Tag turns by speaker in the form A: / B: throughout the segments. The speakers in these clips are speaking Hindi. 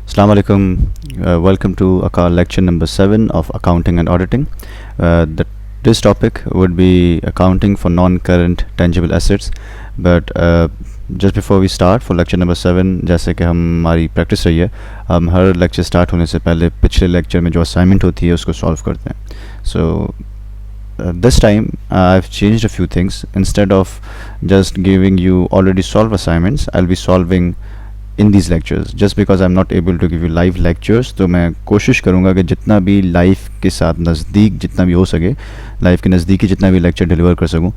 A: Assalamu alaikum. Welcome to lecture number 7 of accounting and auditing. This topic would be accounting for non-current tangible assets. But just before we start for lecture number 7, जैसे कि हमारी प्रैक्टिस रही है, हम हर लेक्चर स्टार्ट होने से पहले पिछले लेक्चर में जो असाइनमेंट होती है उसको सॉल्व करते हैं. So this time I've changed a few things. Instead of just giving you already solved assignments, I'll be solving in these lectures. Just because I'm not able to give you live lectures, तो मैं कोशिश करूँगा कि जितना भी लाइव के साथ नज़दीक जितना भी हो सके, लाइव के नज़दीकी जितना भी लेक्चर डिलीवर कर सकूँ,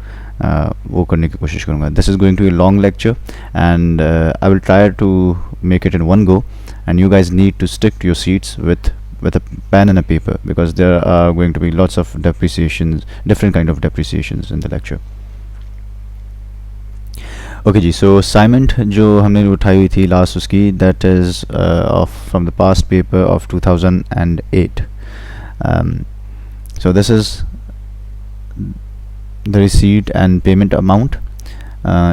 A: वो करने की कोशिश करूँगा. This is going to be a long lecture and I will try to make it in one go, and you guys need to stick to your seats with a pen and a paper, because there are going to be lots of depreciations, different kind of depreciations in the lecture. Okay जी, सो असाइनमेंट जो हमने उठाई हुई थी लास्ट उसकी, that is off from the past paper of 2008. So this is the receipt and payment amount.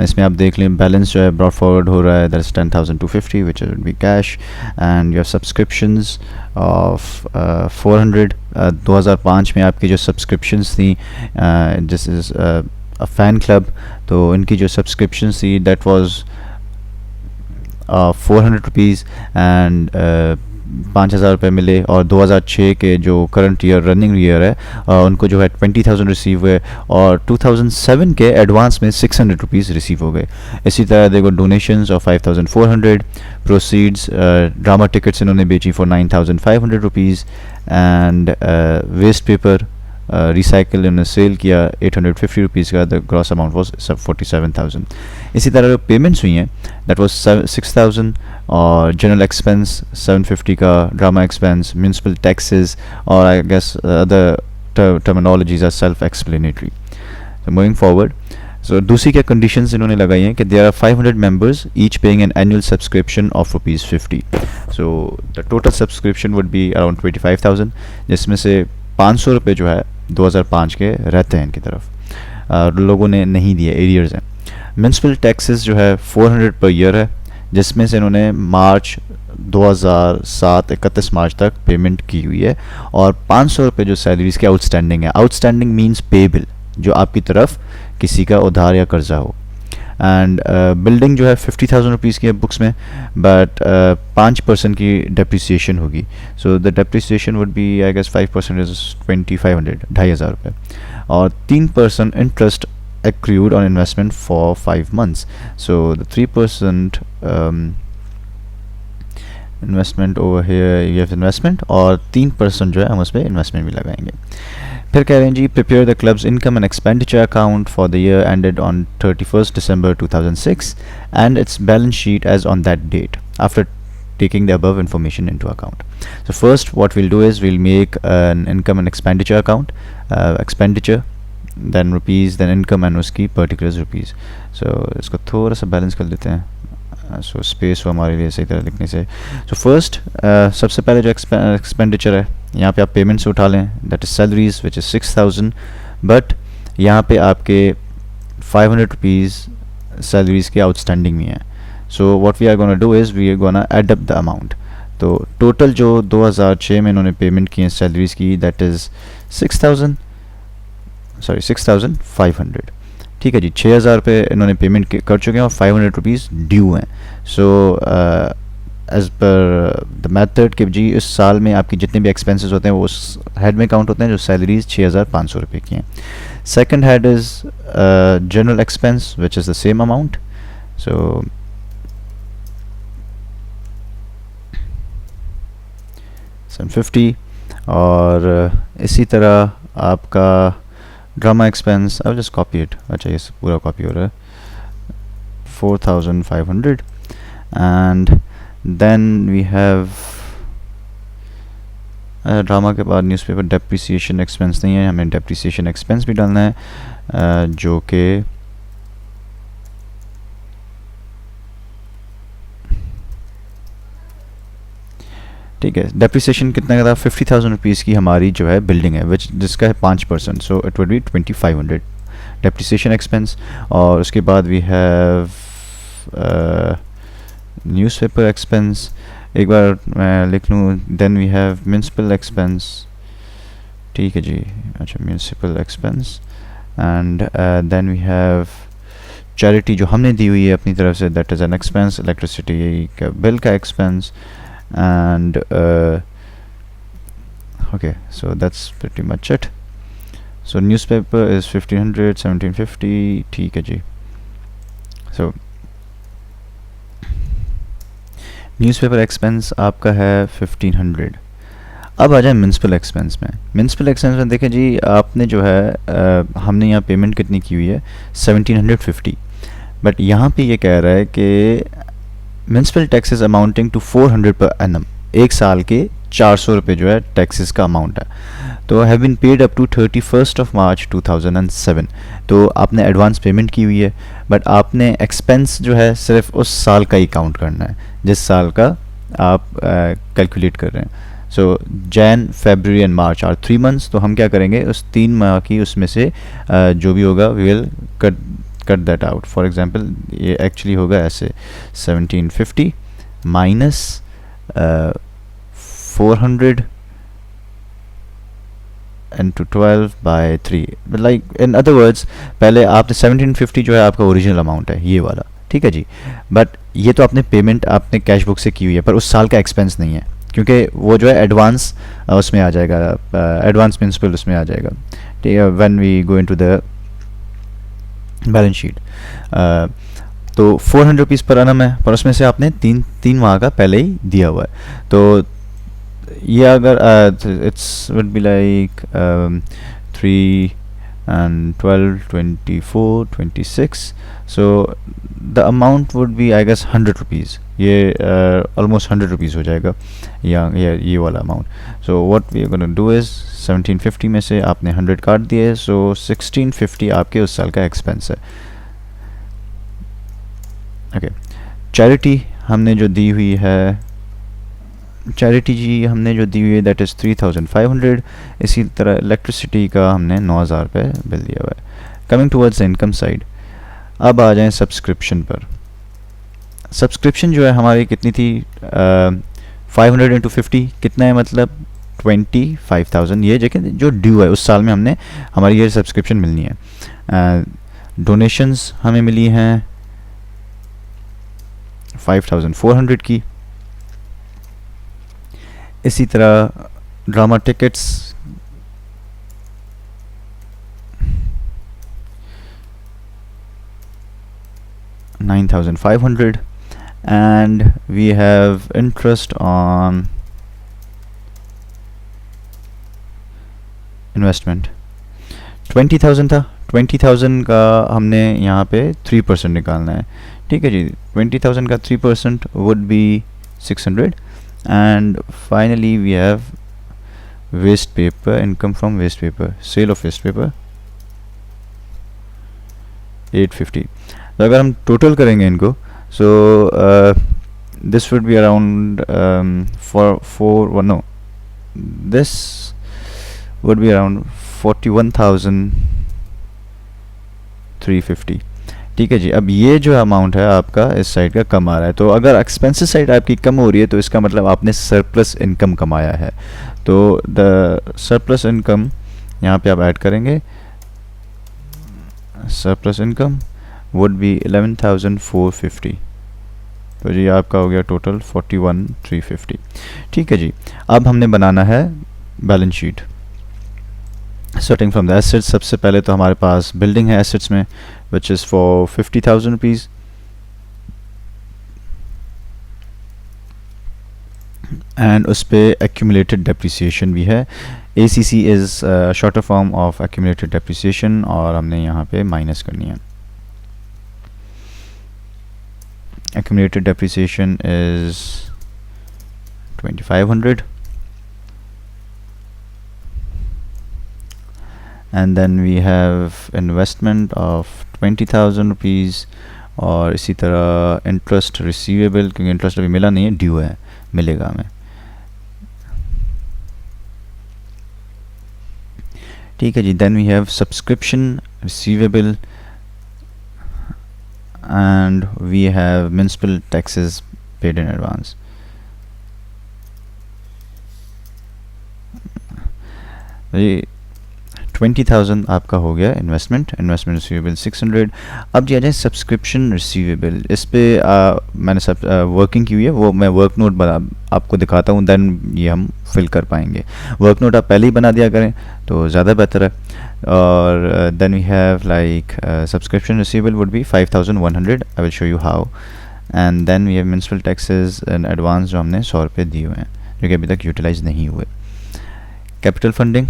A: इसमें आप देख लें बैलेंस जो है ब्रॉड फॉरवर्ड हो रहा है, that is 10,250 which will be cash, and you have subscriptions of 400. 2005 में आपकी जो सब्सक्रिप्शंस थी, this is a fan club, तो इनकी जो सब्सक्रिप्शन थी दैट वाज 400 रुपीज़ एंड 5,000 रुपये मिले. और 2006 के जो करंट ईयर रनिंग ईयर है उनको जो है 20,000 रिसीव हुए, और 2007 के एडवांस में 600 रुपीज़ रिसीव हो गए. इसी तरह देखो donations of 5,400, proceeds drama tickets इन्होंने बेची for 9,500 rupees, and waste paper recycle इन्होंने सेल किया 850 रुपीज़ का. The gross amount was 47,000. इसी तरह जो पेमेंट्स हुई हैं दैट वाज 6,000, और जनरल एक्सपेंस 750 का, ड्रामा एक्सपेंस, म्यूनसिपल टैक्सेस, और I guess other terminologies are self explanatory. So moving forward, so दूसरी क्या कंडीशंस इन्होंने लगाई हैं कि there are 500 members each paying an annual subscription of ₹50. So the total subscription would be around 25,000, जिसमें से 500 रुपये जो है 2005 के रहते हैं इनकी तरफ, लोगों ने नहीं दिए, एरियर्स हैं. म्यूनसिपल टैक्सेस जो है 400 पर ईयर है, जिसमें से इन्होंने मार्च 2007 31 मार्च तक पेमेंट की हुई है, और 500 रुपये जो सैलरीज़ के आउटस्टैंडिंग है. आउटस्टैंडिंग मीन्स पेबल, जो आपकी तरफ किसी का उधार या कर्जा हो. एंड बिल्डिंग जो है 50,000 रुपीज़ की है बुक्स में, बट 5% की डेप्रिसिएशन होगी. So the depreciation would be I guess 5% is 2,500, 2,500 रुपये, और 3% interest accrued on investment for 5 months. So the 3% investment over here, you have investment, और 3% जो है हम उस पर इन्वेस्टमेंट भी लगाएंगे. फिर कह रहे हैं जी, prepare the club's income and expenditure account for the year ended on 31st December 2006 and its balance sheet as on that date after taking the above information into account. So first what we'll do is we'll make an income and expenditure account, expenditure, then rupees, then income, and उसकी particulars rupees. So इसको थोड़ा सा बैलेंस कर देते हैं, सो स्पेस हो हमारे लिए सही तरह लिखने से. सो फर्स्ट सबसे पहले जो एक्सपेंडिचर है, यहाँ पे आप पेमेंट्स उठा लें, that is salaries which is 6,000, but यहाँ पे आपके 500 रुपीज़ सैलरीज़ के आउटस्टैंडिंग में है. So what we are gonna do is we are gonna add up the amount. तो टोटल जो 2006 में इन्होंने पेमेंट की है सैलरीज़ की, दैट इज़ 6,500. ठीक है जी, 6,000 रुपये इन्होंने पेमेंट कर चुके हैं और 500 रुपीज़ ड्यू हैं. So as per the method कि जी इस साल में आपकी जितने भी एक्सपेंसेस होते हैं वो उस हेड में काउंट होते हैं जो सैलरीज 6,500 रुपये की हैं. Second head is general expense which is the same amount. So $750, और इसी तरह आपका drama expense, I will just copy it, अच्छा ये पूरा कॉपी हो रहा है, 4,500. And then we have drama के बाद न्यूज़पेपर डेप्रिसिएशन एक्सपेंस नहीं है, हमें डेप्रिसिएशन एक्सपेंस भी डालना है, जो कि ठीक है. डेप्रिसिएशन कितना का था, 50,000 रुपीज़ की हमारी जो है बिल्डिंग है विच जिसका है 5%, so it would be 2,500 depreciation expense. और उसके बाद वी हैव न्यूज़पेपर एक्सपेंस एक बार मैं लिख लूँ, then we have municipal expense, ठीक है जी, अच्छा municipal expense, and then we have charity जो हमने दी हुई है अपनी तरफ से, that is an expense, electricity का बिल का expense, and okay so that's pretty much it. So newspaper is 1500, 1750, ठीक है जी. सो न्यूज़पेपर एक्सपेंस आपका है 1500. अब आ जाए म्यूनसिपल एक्सपेंस में. म्यूनसिपल एक्सपेंस में देखें जी, आपने जो है हमने यहाँ पेमेंट कितनी की हुई है 1750, बट यहाँ पे ये कह रहा है कि municipal taxes amounting to 400 per annum, एक साल के 400 रुपये जो है टैक्सेस का अमाउंट है. तो have been paid up to 31st of March 2007. तो आपने एडवांस पेमेंट की हुई है, बट आपने एक्सपेंस जो है सिर्फ उस साल का ही काउंट करना है जिस साल का आप कैलकुलेट कर रहे हैं. So Jan, February and March are 3 months. तो हम क्या करेंगे, उस 3 माह की उसमें से जो भी होगा we will cut that out. For example ये एक्चुअली होगा ऐसे 1750 minus 400 into 12 by 3. Like in other words, पहले आपने 1750 जो है आपका ओरिजिनल अमाउंट है ये वाला, ठीक है जी, बट ये तो आपने पेमेंट आपने कैश बुक से की हुई है, पर उस साल का एक्सपेंस नहीं है, क्योंकि वो जो है एडवांस उसमें आ जाएगा, एडवांस प्रिंसिपल उसमें आ जाएगा, ठीक है, when we go into the balance sheet. तो 400 रुपीज़ पर एनम है, पर उसमें से आपने तीन माह का पहले ही दिया हुआ है. तो ये अगर it's would be like 3 and 12, 24, 26. So the amount would be I guess 100 rupees. ये almost 100 rupees हो जाएगा ये वाला amount. So what we are going to do is 1750 में से आपने 100 काट दिए, so 1650 आपके उस साल का एक्सपेंस है. ओके, चैरिटी हमने जो दी हुई है, चैरिटी जी हमने जो दी हुई है दैट इज़ 3500. इसी तरह इलेक्ट्रिसिटी का हमने 9000 रुपये बिल दिया हुआ है. कमिंग टूवर्ड्स इनकम साइड, अब आ जाएं सब्सक्रिप्शन पर. सब्सक्रिप्शन जो है हमारी कितनी थी, 500 into 50 कितना है, मतलब 25,000. ये देखें जो ड्यू है उस साल में हमने हमारी ये सब्सक्रिप्शन मिलनी है. डोनेशंस हमें मिली हैं 5400 की. इसी तरह drama tickets 9,500, and we have interest on investment 20,000 था. 20,000 का हमने यहाँ पे 3% निकालना है, ठीक है जी. 20,000 का 3% would be 600. And finally we have waste paper, income from waste paper, sale of waste paper 850. तो अगर हम टोटल करेंगे इनको, so this would be around this would be around 41,350. ठीक है जी. अब ये जो अमाउंट है आपका इस साइड का कम आ रहा है, तो अगर एक्सपेंसेस साइड आपकी कम हो रही है तो इसका मतलब आपने सरप्लस इनकम कमाया है. तो द सरप्लस इनकम यहाँ पे आप ऐड करेंगे, सरप्लस इनकम वुड बी 11,450. तो जी आपका हो गया टोटल 41,350. ठीक है जी. अब हमने बनाना है balance sheet. Starting from the assets, सबसे पहले तो हमारे पास बिल्डिंग है एसेट्स में, which is for 50,000 rupees, and उस पे accumulated depreciation भी है. ACC is shorter form of accumulated depreciation, और हमने यहाँ पे माइनस करनी है. Accumulated depreciation is 2,500. And then we have investment of 20,000 rupees, और इसी तरह इंटरेस्ट रिसीवेबल, क्योंकि इंटरेस्ट अभी मिला नहीं है, ड्यू है, मिलेगा हमें. ठीक है जी. Then we have subscription receivable, and we have municipal taxes paid in advance. जी 20,000 आपका हो गया इन्वेस्टमेंट रिसीवेबल 600। अब जी आ जाए सब्सक्रिप्शन रिसीवेबल। इस पे मैंने सब वर्किंग की हुई है, वो मैं वर्क नोट बना आपको दिखाता हूँ, देन ये हम फिल कर पाएंगे। वर्क नोट आप पहले ही बना दिया करें तो ज़्यादा बेहतर है। और then we have like subscription receivable would be 5,100। I will show you how. And then we have municipal taxes and advance जो हमने 100 रुपये दिए हुए हैं जो कि अभी तक यूटिलाइज नहीं हुए। कैपिटल फंडिंग,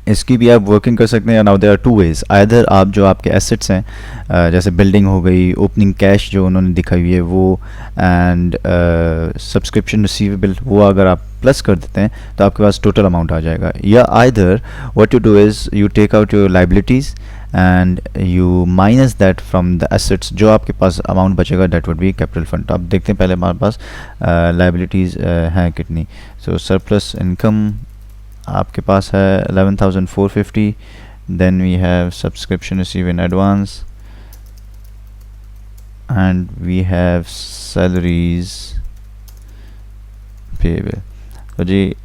A: इसकी भी आप वर्किंग कर सकते हैं। Now there are two ways, either आप जो आपके एसेट्स हैं जैसे बिल्डिंग हो गई, ओपनिंग कैश जो उन्होंने दिखाई हुई है वो, एंड सब्सक्रिप्शन रिसीवेबल, वो अगर आप प्लस कर देते हैं तो आपके पास टोटल अमाउंट आ जाएगा। या either what you do is you take out your liabilities and you minus that from the assets, जो आपके पास अमाउंट बचेगा that would be capital fund. तो आप देखते हैं पहले हमारे पास लाइबिलिटीज़ हैं कितनी। सो सरप्लस इनकम आपके पास है 11,450। Then we have subscription receive in advance and we have salaries payable. तो जी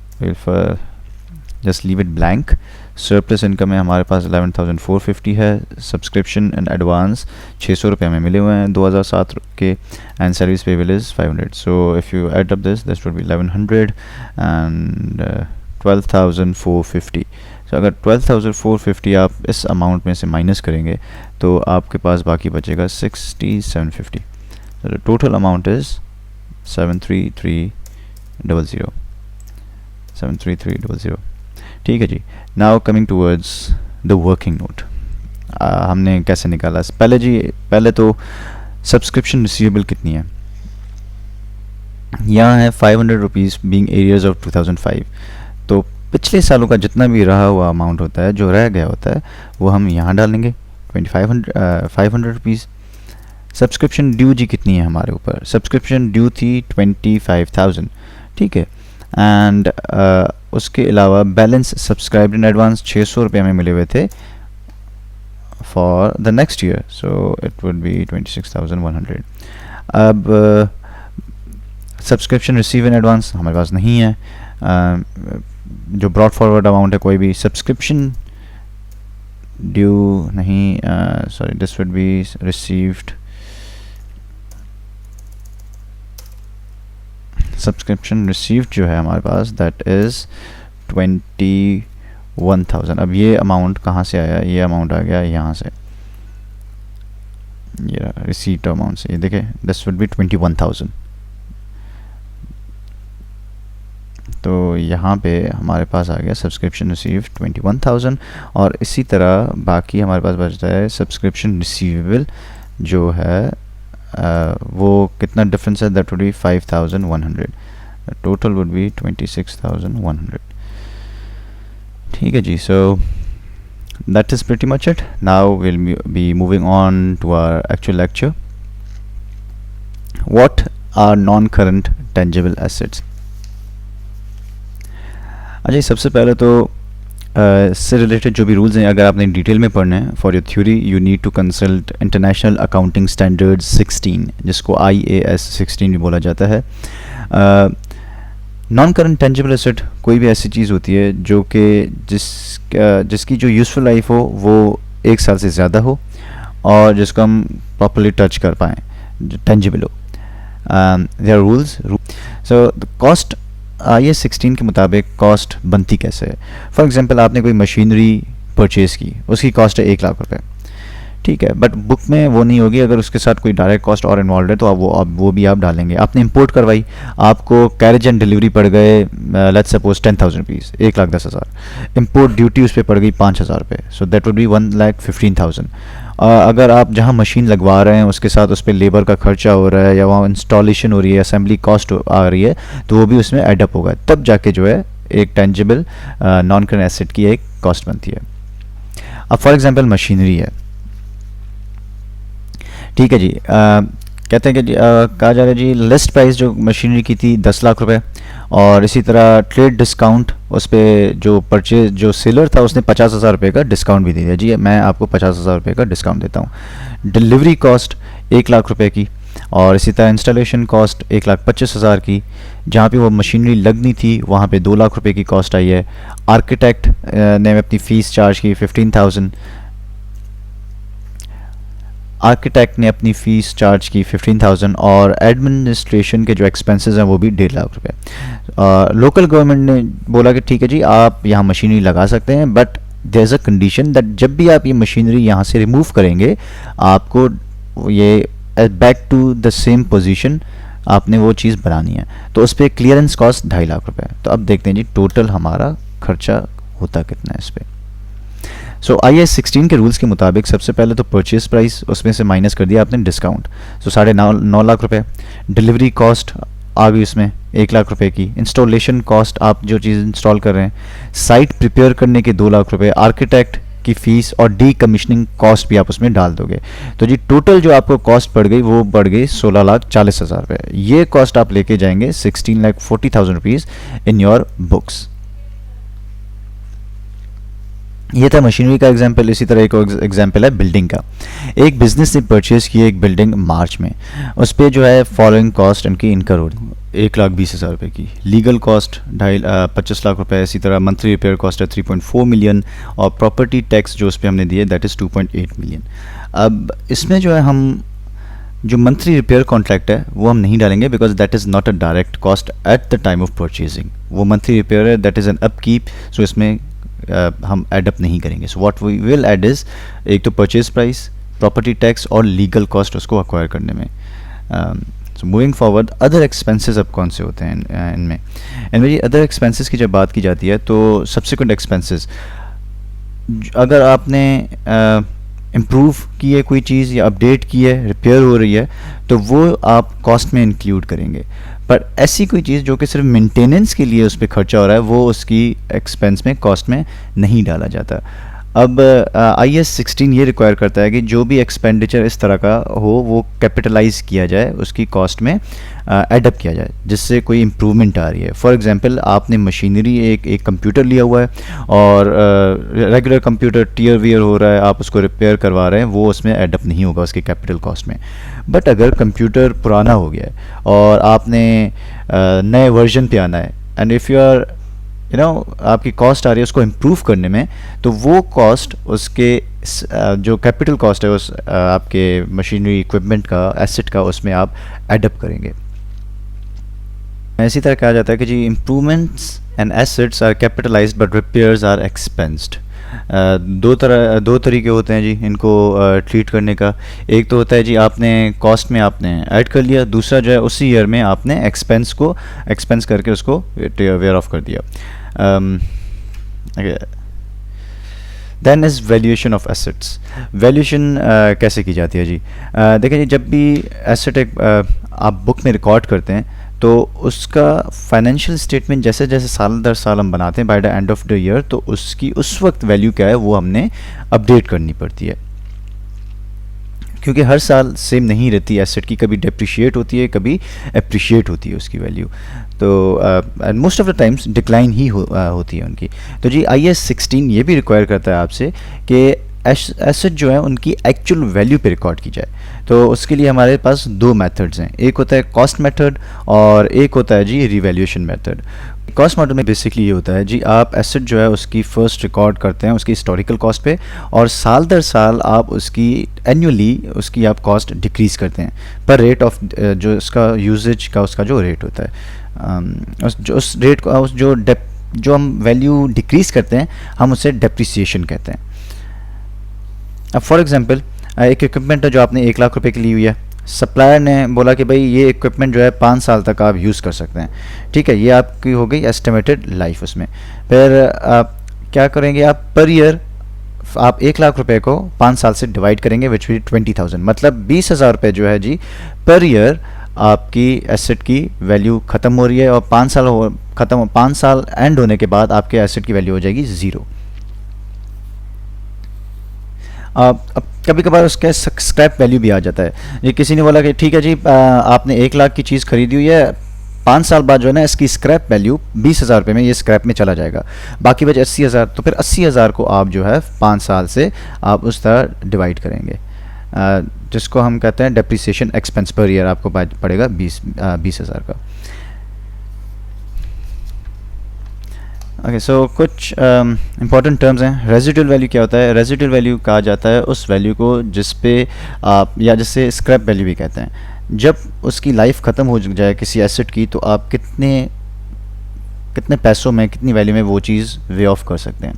A: just leave it blank. Surplus income है हमारे पास 11,450 है, सब्सक्रिप्शन एंड एडवांस 600 रुपये में मिले हुए हैं 2007 के, and service payable is 500। So if you add up this would be 1100 and 12,450। तो अगर 12,450 आप इस अमाउंट में से माइनस करेंगे तो आपके पास बाकी बचेगा 6,750। तो टोटल अमाउंट इज़ 73300। 73300। ठीक है जी। Now coming towards the working note, हमने कैसे निकाला? पहले तो सब्सक्रिप्शन रिसीवेबल कितनी है, यहाँ है 500 रुपीज़ बीइंग एरियर्स ऑफ 2005। तो पिछले सालों का जितना भी रहा हुआ अमाउंट होता है, जो रह गया होता है, वो हम यहाँ डालेंगे 500 रुपीज़। सब्सक्रिप्शन ड्यू जी कितनी है हमारे ऊपर? सब्सक्रिप्शन ड्यू थी 25,000, ठीक है। एंड उसके अलावा बैलेंस सब्सक्राइब्ड इन एडवांस 600 रुपये में मिले हुए थे for the next year, so it would be 26,100। अब सब्सक्रिप्शन रिसीव इन एडवांस हमारे पास नहीं है, जो ब्रॉड फॉरवर्ड अमाउंट है कोई भी सब्सक्रिप्शन ड्यू नहीं, sorry this would be received. Subscription received जो है हमारे पास दैट इज़ 21,000। अब ये अमाउंट कहाँ से आया? ये अमाउंट आ गया यहाँ से, ये रिसीट अमाउंट से। ये देखें, दिस वुड बी 21,000। तो यहाँ पे हमारे पास आ गया सब्सक्रिप्शन रिसीव 21,000, और इसी तरह बाकी हमारे पास बचता है सब्सक्रिप्शन रिसीवेबल जो है वो कितना डिफरेंस है? That would be 5,100। Total would be 26,100। ठीक है जी। So that is pretty much it. Now will be moving on to our actual lecture. What are non current tangible assets? अच्छा, सबसे पहले तो इससे रिलेटेड जो भी रूल्स हैं, अगर आपने डिटेल में पढ़ना है for your theory, you need to consult international accounting standards 16, जिसको IAS 16 भी बोला जाता है। नॉन करंट टेंजिबल एसेट कोई भी ऐसी चीज़ होती है जो कि जिसकी जो यूज़फुल लाइफ हो वो 1 साल से ज़्यादा हो और जिसको हम प्रॉपर्ली टच कर पाएँ, टेंजिबल हो। There are rules. So the cost IAS 16 के मुताबिक कॉस्ट बनती कैसे है? फॉर एग्जांपल आपने कोई मशीनरी परचेज़ की, उसकी कॉस्ट है 1 लाख रुपए, ठीक है, बट बुक में वो नहीं होगी। अगर उसके साथ कोई डायरेक्ट कॉस्ट और इन्वॉल्व है तो वो भी आप डालेंगे। आपने इंपोर्ट करवाई, आपको कैरेज एंड डिलीवरी पड़ गए let's suppose 10,000 rupees, 1,10,000। Import duty उस पर पड़ गई 5,000 रुपये, सो दैट वुड बी 1,15,000। अगर आप जहाँ मशीन लगवा रहे हैं उसके साथ उस पर लेबर का खर्चा हो रहा है या वहाँ इंस्टॉलेशन हो रही है, असेंबली कॉस्ट आ रही है, तो वो भी उसमें एडअप होगा, तब जाके जो है एक टेंजिबल नॉन करंट एसेट की एक कॉस्ट बनती है। अब फॉर एग्जांपल मशीनरी है, ठीक है जी। कहते हैं कि कहा जा रहा है जी लिस्ट प्राइस जो मशीनरी की थी 10 लाख रुपए, और इसी तरह ट्रेड डिस्काउंट उस पर जो सेलर था उसने 50,000 रुपये का डिस्काउंट भी दे दिया। जी मैं आपको 50,000 रुपये का डिस्काउंट देता हूँ। डिलीवरी कॉस्ट 1 लाख रुपए की, और इसी तरह इंस्टॉलेशन कॉस्ट 1,25,000 की, जहाँ पे वो मशीनरी लगनी थी वहाँ पे 2 लाख रुपए की कॉस्ट आई है। आर्किटेक्ट ने अपनी फ़ीस चार्ज की 15,000, आर्किटेक्ट ने अपनी फ़ीस चार्ज की 15,000 और एडमिनिस्ट्रेशन के जो एक्सपेंसेस हैं वो भी 1.5 लाख रुपए। लोकल गवर्नमेंट ने बोला कि ठीक है जी, आप यहाँ मशीनरी लगा सकते हैं, but there is a condition that जब भी आप ये मशीनरी यहाँ से रिमूव करेंगे आपको ये back to the same position आपने वो चीज़ बनानी है। तो उस पर क्लियरेंस कॉस्ट 2.5 लाख रुपए है। तो अब देखते हैं जी टोटल हमारा खर्चा होता कितना है इस पर। सो IAS 16 के रूल्स के मुताबिक सबसे पहले तो परचेज प्राइस, उसमें से माइनस कर दिया आपने डिस्काउंट, सो 9.5 लाख रुपए। डिलीवरी कॉस्ट आ गई उसमें 1 लाख रुपए की। इंस्टॉलेशन कॉस्ट, आप जो चीज़ इंस्टॉल कर रहे हैं, साइट प्रिपेयर करने के 2 लाख रुपए, आर्किटेक्ट की फ़ीस और डी कमीशनिंग कॉस्ट भी आप उसमें डाल दोगे। तो जी टोटल जो आपको कॉस्ट पड़ गई वो बढ़ गई 16,40,000 रुपये। ये कॉस्ट आप लेके जाएंगे 16,40,000 रुपीज़ इन योर बुक्स। ये था मशीनरी का एग्जाम्पल। इसी तरह एक एग्जाम्पल है बिल्डिंग का। एक बिजनेस ने परचेज़ की एक बिल्डिंग मार्च में, उस पर जो है फॉलोइंग कॉस्ट इनकी इनकर हो रही 1,20,000 रुपये की। लीगल कॉस्ट 25 लाख रुपए। इसी तरह मंथली रिपेयर कॉस्ट है 3.4 मिलियन और प्रॉपर्टी टैक्स जो उस पर हमने दिए दैट इज़ 2.8 मिलियन। अब इसमें जो है हम जो मंथली रिपेयर कॉन्ट्रैक्ट है वो हम नहीं डालेंगे because that is not a direct cost at the time of purchasing. वो मंथली रिपेयर है, that is an upkeep, so इसमें हम एडअप नहीं करेंगे। So what we will add is एक तो परचेज प्राइस, प्रॉपर्टी टैक्स और लीगल कॉस्ट उसको अक्वायर करने में। So moving forward, other expenses अब कौन से होते हैं इनमें जी अदर एक्सपेंसेस की जब बात की जाती है तो सब्सिक्वेंट एक्सपेंसेस, अगर आपने इम्प्रूव की है कोई चीज़ या अपडेट की है, रिपेयर हो रही है, तो वो आप कॉस्ट में इंक्लूड करेंगे। पर ऐसी कोई चीज़ जो कि सिर्फ मेंटेनेंस के लिए उस पर खर्चा हो रहा है वो उसकी एक्सपेंस में, कॉस्ट में नहीं डाला जाता। अब IAS 16 ये रिक्वायर करता है कि जो भी एक्सपेंडिचर इस तरह का हो वो कैपिटलाइज किया जाए, उसकी कॉस्ट में एडअप किया जाए जिससे कोई इम्प्रूवमेंट आ रही है। फॉर एग्जांपल आपने मशीनरी एक कंप्यूटर लिया हुआ है और रेगुलर कंप्यूटर टीयर वियर हो रहा है, आप उसको रिपेयर करवा रहे हैं, वो उसमें एडअप नहीं होगा उसके कैपिटल कॉस्ट में। बट अगर कंप्यूटर पुराना हो गया है और आपने नए वर्जन पे आना है एंड इफ़ यू आर आपकी कॉस्ट आ रही है उसको इम्प्रूव करने में, तो वो कॉस्ट उसके जो कैपिटल कॉस्ट है उस आपके मशीनरी इक्विपमेंट का, एसेट का, उसमें आप एडअप करेंगे। इसी तरह कहा जाता है कि जी improvements and assets are capitalised but repairs are expensed. दो तरीके होते हैं जी इनको ट्रीट करने का। एक तो होता है जी आपने कॉस्ट में आपने ऐड कर लिया, दूसरा जो है उसी ईयर में आपने एक्सपेंस करके उसको वेयर ऑफ कर दिया। Then is valuation of assets. Valuation कैसे की जाती है जी? देखें जी, जब भी एसेट एक आप बुक में रिकॉर्ड करते हैं तो उसका फाइनेंशियल स्टेटमेंट जैसे जैसे साल दर साल हम बनाते हैं bye the end of the year, तो उसकी उस वक्त वैल्यू क्या है वो हमने अपडेट करनी पड़ती है, क्योंकि हर साल सेम नहीं रहती एसेट की, कभी डेप्रिशिएट होती है, कभी एप्रिशिएट होती है उसकी वैल्यू। तो most of the times decline ही होती है उनकी। तो जी IAS 16 ये भी रिक्वायर करता है आपसे कि एसेट जो है उनकी एक्चुअल वैल्यू पे रिकॉर्ड की जाए। तो उसके लिए हमारे पास दो मेथड्स हैं, एक होता है कॉस्ट मेथड और एक होता है जी रिवैल्यूएशन मेथड। कॉस्ट मेथड में बेसिकली ये होता है जी, आप एसेट जो है उसकी फ़र्स्ट रिकॉर्ड करते हैं उसकी हिस्टोरिकल कॉस्ट पे, और साल दर साल आप उसकी एनुअली उसकी आप कॉस्ट डिक्रीज़ करते हैं पर रेट ऑफ जो उसका यूजेज का उसका जो रेट होता है, उस रेट को जो हम वैल्यू डिक्रीज़ करते हैं हम उसे डेप्रिसिएशन कहते हैं। अब फॉर एग्जांपल एक इक्विपमेंट है जो आपने 1 लाख रुपए की ली हुई है, सप्लायर ने बोला कि भाई ये इक्विपमेंट जो है 5 साल तक आप यूज़ कर सकते हैं, ठीक है, ये आपकी हो गई एस्टिमेटेड लाइफ। उसमें फिर आप क्या करेंगे, आप पर ईयर आप 1 लाख रुपए को 5 साल से डिवाइड करेंगे विच विल 20,000, मतलब 20,000 रुपये जो है जी पर ईयर आपकी एसेट की वैल्यू ख़त्म हो रही है, और 5 साल एंड होने के बाद आपके एसेट की वैल्यू हो जाएगी 0। अब कभी कभार उसका स्क्रैप वैल्यू भी आ जाता है। ये किसी ने बोला कि ठीक है जी आपने 1 लाख की चीज़ खरीदी हुई है, 5 साल बाद जो है ना इसकी स्क्रैप वैल्यू 20,000 रुपये में ये स्क्रैप में चला जाएगा, बाकी बचे 80,000। तो फिर 80,000 को आप जो है 5 साल से आप उस तरह डिवाइड करेंगे। जिसको हम कहते हैं डेप्रिसिएशन एक्सपेंस पर ईयर, आपको पड़ेगा 20,000 का। ओके, सो कुछ इंपॉर्टेंट टर्म्स हैं। रेजिडुअल वैल्यू क्या होता है? रेजिडुअल वैल्यू कहा जाता है उस वैल्यू को जिस पे आप, या जिससे स्क्रैप वैल्यू भी कहते हैं, जब उसकी लाइफ ख़त्म हो जाए किसी एसेट की, तो आप कितने पैसों में, कितनी वैल्यू में वो चीज़ वे ऑफ कर सकते हैं।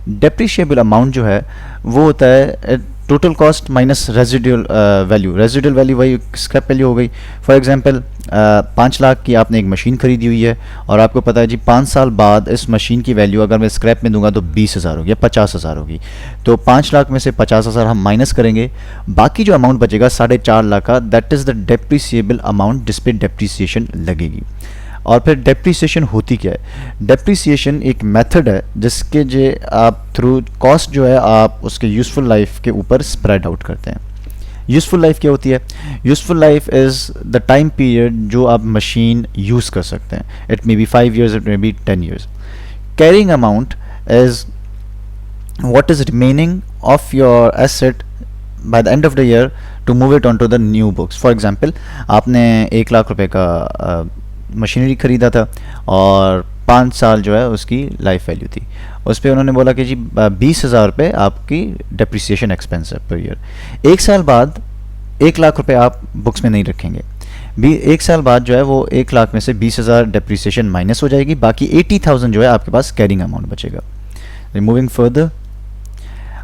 A: डेप्रिशिएबल अमाउंट जो है वो होता है total cost minus residual value. Residual value वही स्क्रैप वैल्यू हो गई। फॉर एग्जांपल 5 लाख की आपने एक मशीन खरीदी हुई है और आपको पता है जी 5 साल बाद इस मशीन की वैल्यू अगर मैं स्क्रैप में दूंगा तो 20,000 होगी या 50,000 होगी। तो 5 लाख में से 50,000 हम माइनस करेंगे, बाकी जो अमाउंट बचेगा 4.5 लाख का, that is the depreciable amount जिस पे डेप्रिसिएशन लगेगी। और फिर डेप्रिसिएशन होती क्या है? डेप्रिसिएशन एक मेथड है जिसके जे आप थ्रू कॉस्ट जो है आप उसके यूज़फुल लाइफ के ऊपर स्प्रेड आउट करते हैं। यूज़फुल लाइफ क्या होती है? Useful life is the time period जो आप मशीन यूज़ कर सकते हैं। It may be 5 years, it may be 10 years। Carrying amount is what is remaining of your asset by the end of the year to move it onto the new books। For example, आपने 1 लाख रुपए का मशीनरी ख़रीदा था और 5 साल जो है उसकी लाइफ वैल्यू थी। उस पर उन्होंने बोला कि जी 20,000 रुपये आपकी डेप्रिसिएशन एक्सपेंस है पर ईयर। 1 साल बाद 1 लाख रुपए आप बुक्स में नहीं रखेंगे। 1 साल बाद जो है वो 1 लाख में से 20,000 डेप्रिसिएशन माइनस हो जाएगी, बाकी 80,000 जो है आपके पास कैरिंग अमाउंट बचेगा। रिमूविंग फर्दर,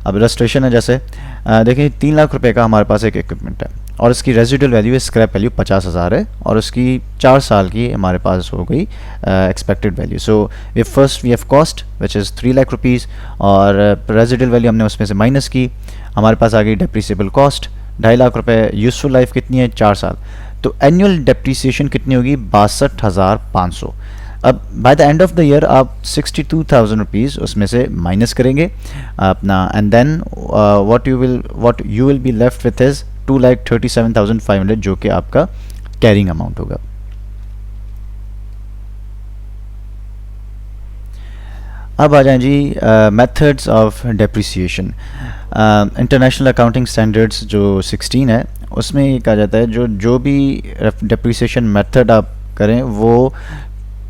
A: अब इलस्ट्रेशन है, जैसे देखिए 3 लाख रुपए का हमारे पास एक इक्विपमेंट है और इसकी रेजिडुअल वैल्यू, स्क्रैप वैल्यू 50,000 है और उसकी 4 साल की हमारे पास हो गई expected value. So we have cost which is 3 lakh rupees और रेजिडुअल वैल्यू हमने उसमें से माइनस की, हमारे पास आ गई डेप्रिसिएबल कॉस्ट 2.5 लाख रुपए। यूजफुल लाइफ कितनी है? 4 साल। तो एनुअल डेप्रिसिएशन कितनी होगी? 62,500। अब by the end of the year आप 62,000 रुपीज़ उसमें से माइनस करेंगे अपना, and then what you will be left with is 2,37,500 जो कि आपका कैरिंग अमाउंट होगा। अब आ जाएं जी methods of depreciation. International accounting standards जो 16 है उसमें ये कहा जाता है जो भी डेप्रिसिएशन मेथड आप करें वो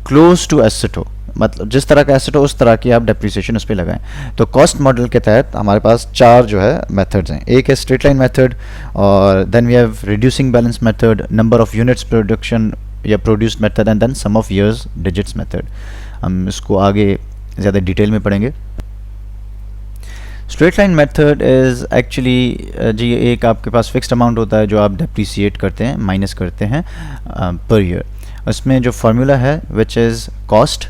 A: क्लोज टू एसेट हो, मतलब जिस तरह का एसेट हो उस तरह की आप डेप्रिसिएशन उस पर लगाएं। तो कॉस्ट मॉडल के तहत हमारे पास 4 जो है मेथड्स हैं। एक है स्ट्रेट लाइन मेथड, और then we have reducing balance method, number of units production या produced method, and then sum of years digits method. हम इसको आगे ज़्यादा डिटेल में पढ़ेंगे। Straight line method is actually जी एक आपके पास फिक्स्ड अमाउंट होता है जो आप डेप्रिसिएट करते हैं, माइनस करते हैं पर ईयर। उसमें जो फार्मूला है which is cost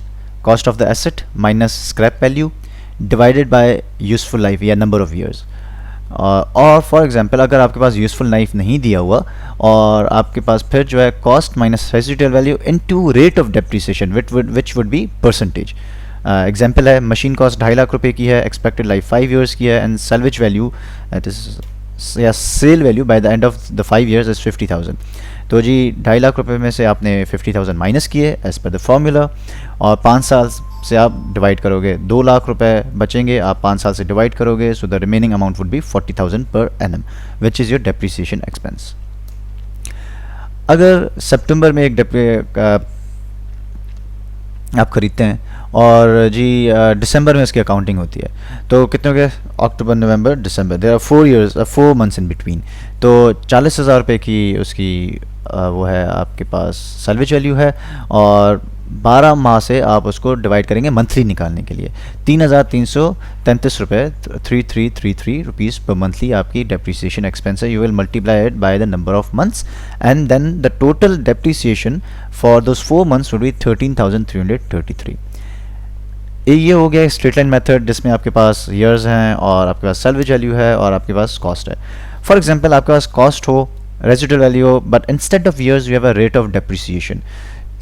A: of the asset minus scrap value divided bye useful life या नंबर ऑफ ईयर्स। और फॉर एग्जांपल अगर आपके पास यूज़फुल लाइफ नहीं दिया हुआ और आपके पास फिर जो है cost minus residual value into rate of depreciation which would be percentage. Example है मशीन कॉस्ट 2.5 लाख रुपए की है, एक्सपेक्टेड लाइफ 5 years की है, एंड सैल्वेज वैल्यू या sale value by the end of the 5 years is 50,000। तो जी 2.5 लाख रुपए में से आपने 50,000 माइनस किए एज पर द फॉर्मूला, और 5 साल से आप डिवाइड करोगे, 2 लाख रुपए बचेंगे, आप 5 साल से डिवाइड करोगे, so the remaining amount would be 40,000 per annum which is your depreciation expense. अगर सितंबर में एक आप खरीदते हैं और जी दिसंबर में इसकी अकाउंटिंग होती है, तो कितने हो गए? October, November, December, there are 4 months in between. तो 40,000 रुपये की उसकी वो है आपके पास सैल्वेज वैल्यू है, और 12 माह से आप उसको डिवाइड करेंगे मंथली निकालने के लिए। 3,333 रुपये 3333 रुपीज़ पर मंथली आपकी डेप्रिसिएशन एक्सपेंस है। You will multiply it by the number of months and then the total depreciation for those 4 months would be 13,333। ये हो गया स्ट्रेट लाइन मेथड जिसमें आपके पास ईयर्स हैं और आपके पास सैल्वेज वैल्यू है और आपके पास कॉस्ट है। फॉर एग्जांपल आपके पास कॉस्ट हो, रेजिडुअल वैल्यू हो, but instead of years you have a rate of depreciation.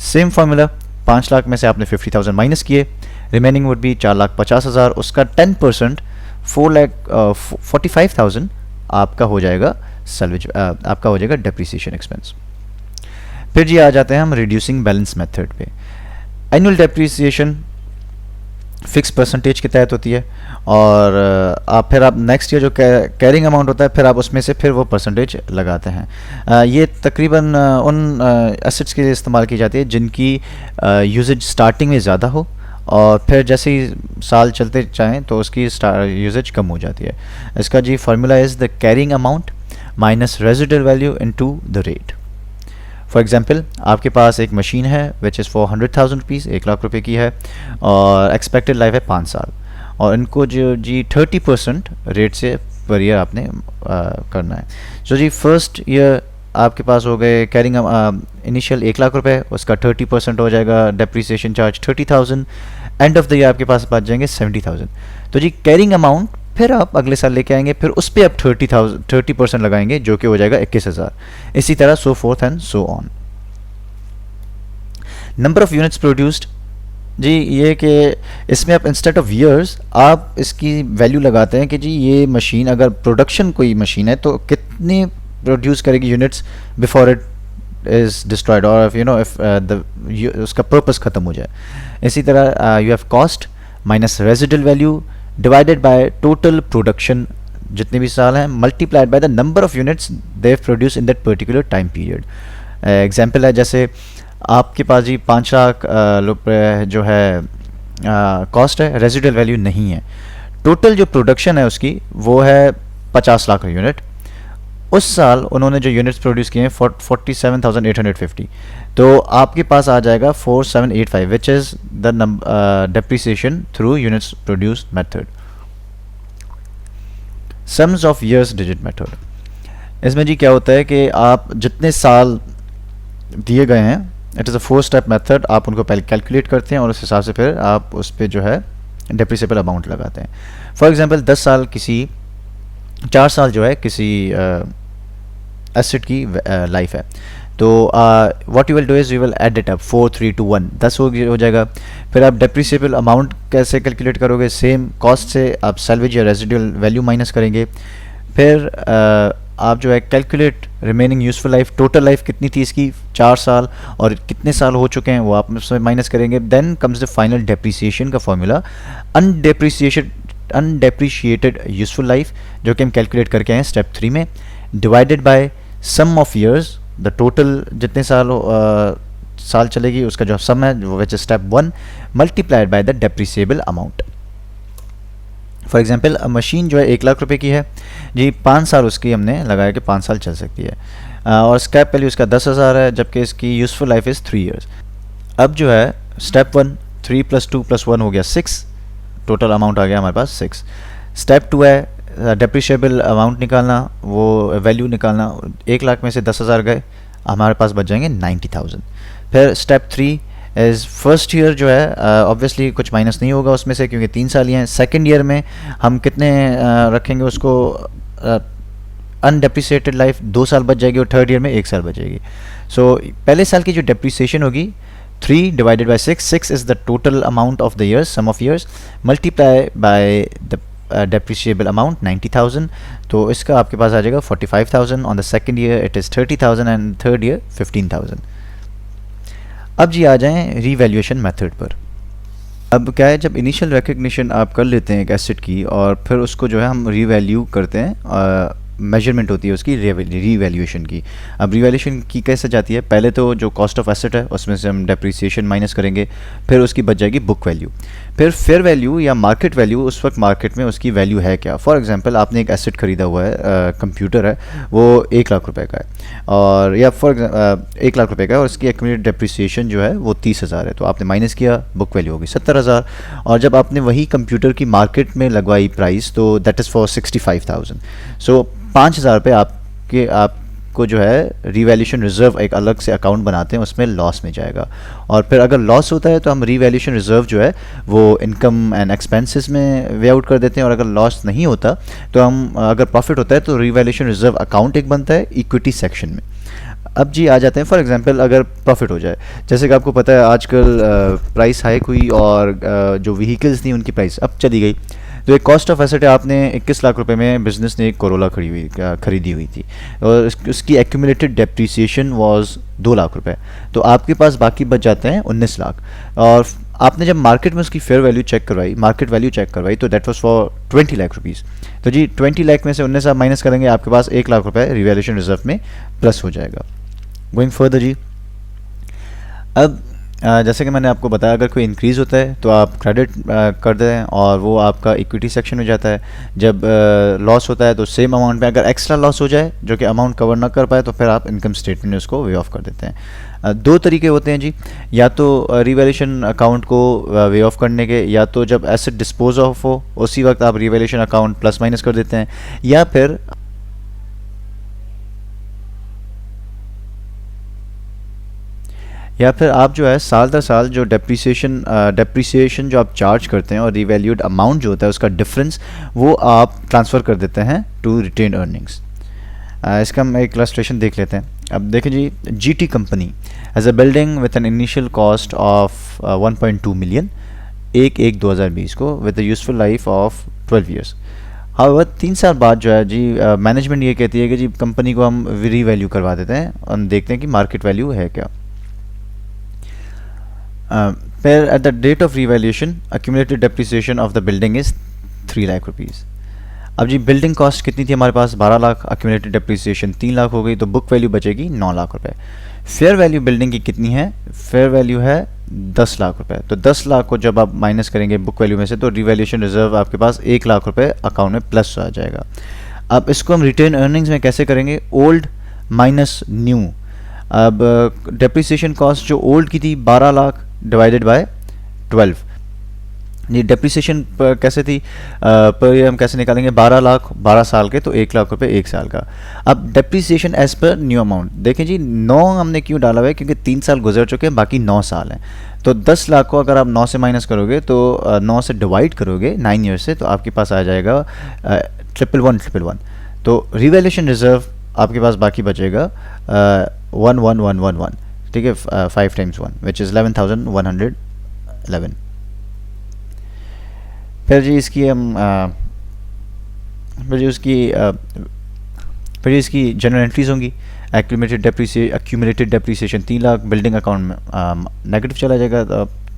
A: Same formula, 5 lakh में से आपने 50,000 माइनस किए, रिमेनिंग वुड बी 4,50,000, उसका 10% 4,45,000 आपका हो जाएगा सैल्वेज, आपका हो जाएगा डेप्रिसिएशन एक्सपेंस। फिर जी आ जाते हैं हम रिड्यूसिंग बैलेंस मेथड पे। एनुअल डेप्रिसिएशन फिक्स परसेंटेज के तहत होती है, और फिर आप नेक्स्ट ईयर जो कैरिंग अमाउंट होता है फिर आप उसमें से फिर वो परसेंटेज लगाते हैं। ये तकरीबन उन एसेट्स के लिए इस्तेमाल की जाती है जिनकी यूजेज स्टार्टिंग में ज़्यादा हो, और फिर जैसे ही साल चलते चाहें तो उसकी यूजेज कम हो जाती है। इसका जी formula is the carrying amount minus residual value into the rate. For example, आपके पास एक मशीन है which is for 100,000 rupees, 1 lakh रुपए की है, और एक्सपेक्टेड लाइफ है 5 साल, और इनको जो जी 30% रेट से पर ईयर आपने करना है। सो जी फर्स्ट ईयर आपके पास हो गए कैरिंग इनिशियल 1 लाख रुपए, उसका 30% हो जाएगा depreciation charge 30,000, and of the year आपके पास बच जाएंगे 70,000। तो जी कैरिंग अमाउंट फिर आप अगले साल लेके आएंगे, फिर उस पर आप 30% लगाएंगे जो कि हो जाएगा 21,000। इसी तरह so fourth and so on. Number of units produced, जी ये कि इसमें आप इंस्टेड ऑफ ईयर्स आप इसकी वैल्यू लगाते हैं कि जी ये मशीन अगर प्रोडक्शन कोई मशीन है तो कितनी प्रोड्यूस करेगी units before it is destroyed, और यू नो इफ उसका पर्पस ख़त्म हो जाए। इसी तरह you have cost minus residual value divided by total production जितने भी साल हैं, multiplied by the number of units they produce in that particular time period. Example है, जैसे आपके पास जी 5 लाख रुपये जो है कॉस्ट है, रेजिडुअल वैल्यू नहीं है, टोटल जो प्रोडक्शन है उसकी वो है 50 लाख यूनिट। उस साल उन्होंने जो यूनिट्स प्रोड्यूस किए हैं 47,850, तो आपके पास आ जाएगा 4785 विच is the depreciation through units produce method. Sums of years digit method, इसमें जी क्या होता है कि आप जितने साल दिए गए हैं, it is a 4 step method, आप उनको पहले कैलकुलेट करते हैं और उस हिसाब से फिर आप उस पर जो है डेप्रिसिएबल अमाउंट लगाते हैं। फॉर एग्जांपल 10 साल किसी 4 साल जो है किसी एसेट की लाइफ है, तो what you will do is you will add it up 4 3 2 1 10 हो जाएगा। फिर आप डेप्रिसिएबल अमाउंट कैसे कैलकुलेट करोगे, सेम कॉस्ट से आप सैलवेज या रेजिडुअल वैल्यू माइनस करेंगे। फिर आप जो है calculate remaining useful life, total life कितनी थी इसकी 4 साल और कितने साल हो चुके हैं वो आप उसमें माइनस करेंगे। Then comes the final depreciation का फॉर्मूला, अनडेप्रिशिएटेड यूजफुल लाइफ जो कि हम कैलकुलेट करके आए स्टेप 3 में, divided by sum of years, the total जितने साल चलेगी उसका जो सम है वो which step 1, multiplied by the depreciable amount. For example machine जो है 1 लाख रुपए की है जी, 5 साल उसकी हमने लगाया कि 5 साल चल सकती है, और स्क्रैप वैल्यू इसका 10,000 है, जबकि इसकी यूजफुल लाइफ इज़ 3 ईयर्स। अब जो है स्टेप 1 3 + 2 + 1 हो गया 6, टोटल अमाउंट आ गया हमारे पास 6। स्टेप 2 है डेप्रिशिएबल अमाउंट निकालना, वो वैल्यू निकालना, 1 लाख में से 10,000 गए, हमारे पास बच जाएंगे 90,000। फिर स्टेप 3 एज फर्स्ट ईयर जो है ऑब्वियसली कुछ माइनस नहीं होगा उसमें से क्योंकि 3 साल ही हैं। सेकेंड ईयर में हम कितने रखेंगे उसको, अनडेप्रिसिएटेड लाइफ 2 साल बच जाएगी और थर्ड ईयर में 1 साल बचेगी। सो पहले साल की जो डेप्रिसिएशन होगी 3 divided by 6 is the total amount of the years, sum of years, multiply by the depreciable amount 90,000, तो इसका आपके पास आ जाएगा 45,000। On the second year it is 30,000 and third year 15,000। अब जी आ जाएं रीवैल्यूएशन मेथड पर। अब क्या है, जब इनिशियल रिकग्निशन आप कर लेते हैं एक एसेट की और फिर उसको जो है हम रीवैल्यू करते हैं, मेजरमेंट होती है उसकी रीवैल्यूएशन की। अब रीवैल्यूएशन की कैसे जाती है, पहले तो जो कॉस्ट ऑफ एसेट है उसमें से हम डेप्रिसिएशन माइनस करेंगे, फिर उसकी बच जाएगी बुक वैल्यू, फिर फेयर वैल्यू या मार्केट वैल्यू, उस वक्त मार्केट में उसकी वैल्यू है क्या। फॉर एग्जांपल आपने एक एसेट खरीदा हुआ है, कंप्यूटर है, वो 1 लाख रुपए का है, और या 1 लाख रुपए का है और उसकी एक्यूमुलेटेड डेप्रिसिएशन जो है वो 30,000 है, तो आपने माइनस किया, बुक वैल्यू होगी 70,000। और जब आपने वही कंप्यूटर की मार्केट में लगवाई प्राइस, तो दैट इज़ फॉर 65,000। सो 5,000 रुपये आपको जो है रीवैल्यूएशन रिजर्व एक अलग से अकाउंट बनाते हैं, उसमें लॉस में जाएगा। और फिर अगर लॉस होता है तो हम रीवैल्यूएशन रिजर्व जो है वो इनकम एंड एक्सपेंसेस में वे आउट कर देते हैं, और अगर लॉस नहीं होता तो हम, अगर प्रॉफिट होता है तो रीवैल्यूएशन रिजर्व अकाउंट एक बनता है इक्विटी सेक्शन में। अब जी आ जाते हैं, फॉर एग्जांपल अगर प्रॉफिट हो जाए, जैसे कि आपको पता है आजकल प्राइस हाइक हुई और जो व्हीकल्स थी उनकी प्राइस अब चली गई, तो एक कॉस्ट ऑफ एसेट है, आपने 21 लाख रुपए में बिजनेस ने एक कोरोला खरीदी हुई थी और उसकी एक्यूमुलेटेड डेप्रिसिएशन वाज 2 लाख रुपए, तो आपके पास बाकी बच जाते हैं 19 लाख। और आपने जब मार्केट में उसकी फेयर वैल्यू चेक करवाई, मार्केट वैल्यू चेक करवाई, तो that was for 20 lakh rupees. तो जी 20 लाख में से 19 आप माइनस करेंगे, आपके पास 1 लाख रुपए रिवैल्यूएशन रिजर्व में प्लस हो जाएगा। गोइंग फर्दर जी, अब जैसे कि मैंने आपको बताया, अगर कोई इंक्रीज़ होता है तो आप क्रेडिट कर दें और वो आपका इक्विटी सेक्शन में जाता है। जब लॉस होता है तो सेम अमाउंट में अगर एक्स्ट्रा लॉस हो जाए जो कि अमाउंट कवर ना कर पाए, तो फिर आप इनकम स्टेटमेंट में उसको वे ऑफ कर देते हैं। दो तरीके होते हैं जी, या तो रिवैल्यूएशन अकाउंट को वे ऑफ करने के, या तो जब एसेट डिस्पोज ऑफ हो उसी वक्त आप रिवैल्यूएशन अकाउंट प्लस माइनस कर देते हैं, या फिर आप जो है साल दर साल जो डेप्रिसिएशन जो आप चार्ज करते हैं और रिवैल्यूड अमाउंट जो होता है उसका डिफरेंस वो आप ट्रांसफ़र कर देते हैं टू रिटेन अर्निंग्स। इसका हम एक इलस्ट्रेशन देख लेते हैं। अब देखिए जी, GT company as a building with an initial cost of 1.2 million 1/1/2020 को with a useful life of 12 years. However 3 साल बाद जो है जी मैनेजमेंट ये कहती है कि जी कंपनी को हम रीवैल्यू करवा देते हैं और देखते हैं कि मार्केट वैल्यू है क्या। पर at the date of revaluation accumulated depreciation of the building is 3 lakh rupees. अब जी बिल्डिंग कॉस्ट कितनी थी हमारे पास, 12 लाख, accumulated depreciation 3 लाख हो गई, तो बुक वैल्यू बचेगी 9 लाख रुपए। फेयर वैल्यू बिल्डिंग की कितनी है, फेयर वैल्यू है 10 लाख रुपए। तो 10 लाख को जब आप माइनस करेंगे बुक वैल्यू में से, तो रिवैल्यूएशन रिजर्व आपके पास 1 लाख रुपए अकाउंट में प्लस आ जाएगा। अब इसको हम रिटेन अर्निंग्स में कैसे करेंगे, ओल्ड माइनस न्यू। अब डेप्रिसिएशन कॉस्ट जो ओल्ड की थी 12 लाख डिवाइडेड बाय 12, ये डेप्रिसिएशन कैसे थी पर ये हम कैसे निकालेंगे, 12 लाख 12 साल के, तो 1 लाख रुपए 1 साल का। अब depreciation as per new amount देखें जी, 9 हमने क्यों डाला हुआ है, क्योंकि 3 साल गुजर चुके हैं, बाकी 9 साल हैं। तो 10 लाख को अगर आप 9 से माइनस करोगे तो 9 से डिवाइड करोगे 9 ईयर से, तो आपके पास आ जाएगा 11111। तो रिवैल्यूएशन रिजर्व आपके पास बाकी बचेगा 11111, ठीक है, 5 times 1 विच इज़ 11,111। फिर जी इसकी हम फिर इसकी जनरल एंट्रीज होंगी। Accumulated depreciation 3 lakh, building account में नेगेटिव चला जाएगा,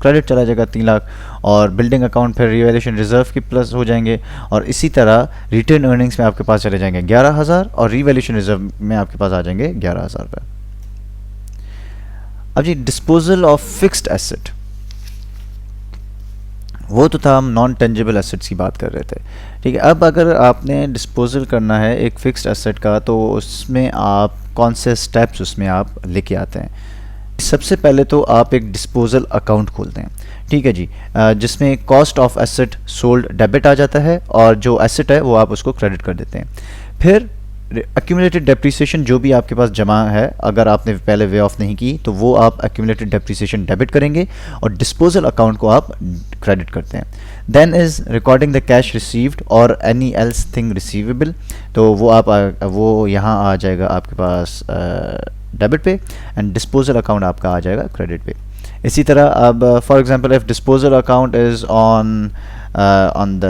A: क्रेडिट चला जाएगा 3 लाख, और बिल्डिंग अकाउंट फिर रिवैल्यूएशन रिजर्व की प्लस हो जाएंगे, और इसी तरह रिटेन अर्निंग्स में आपके पास चले जाएंगे 11,000 और रिवैल्यूएशन रिजर्व में आपके पास आ जाएंगे 11,000 रुपये। अब जी डिस्पोजल ऑफ फिक्स्ड एसेट, वो तो था हम नॉन टेंजिबल एसेट्स की बात कर रहे थे, ठीक है। अब अगर आपने डिस्पोजल करना है एक फिक्स्ड एसेट का, तो उसमें आप कौन से स्टेप्स उसमें आप लेके आते हैं। सबसे पहले तो आप एक डिस्पोजल अकाउंट खोलते हैं, ठीक है जी, जिसमें cost of asset sold debit आ जाता है और जो एसेट है वो आप उसको क्रेडिट कर देते हैं। फिर एक्यूमुलेटेड डेप्रिसिएशन जो भी आपके पास जमा है, अगर आपने पहले वे ऑफ नहीं की, तो वो आप एक्यूमुलेटेड डेप्रिसिएशन डेबिट करेंगे और डिस्पोजल अकाउंट को आप क्रेडिट करते हैं। Then is recording the cash received और एनी एल्स थिंग रिसीवेबल, तो वो यहाँ आ जाएगा आपके पास डेबिट पे, एंड डिस्पोजल अकाउंट आपका आ जाएगा क्रेडिट पे। इसी तरह अब for example if disposal account is on the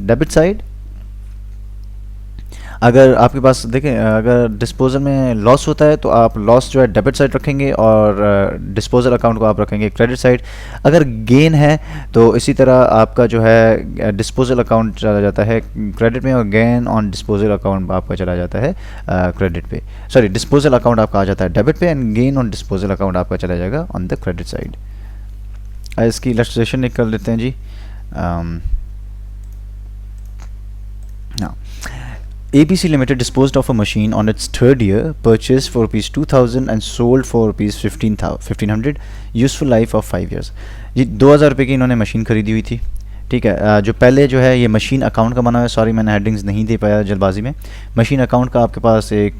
A: debit side, अगर आपके पास देखें, अगर डिस्पोजल में लॉस होता है तो आप लॉस जो है डेबिट साइड रखेंगे और डिस्पोजल अकाउंट को आप रखेंगे क्रेडिट साइड। अगर गेन है तो इसी तरह आपका जो है डिस्पोजल अकाउंट चला जाता है क्रेडिट में, और गेन ऑन डिस्पोजल अकाउंट आपका चला जाता है क्रेडिट पे, सॉरी डिस्पोजल अकाउंट आपका आ जाता है डेबिट पे, and gain on disposal account आपका चला जाएगा ऑन द क्रेडिट साइड। इसकी इलस्ट्रेशन निकल लेते हैं जी। ABC Limited disposed of a machine on its third year, purchased for rupees 2,000 and sold for rupees 1,500, useful life of 5 years। जी 2,000 रुपये की इन्होंने मशीन खरीदी हुई थी, ठीक है। जो पहले जो है ये मशीन अकाउंट का बना हुआ है, सॉरी मैंने हेडिंग्स नहीं दे पाया जल्दबाजी में। मशीन अकाउंट का आपके पास एक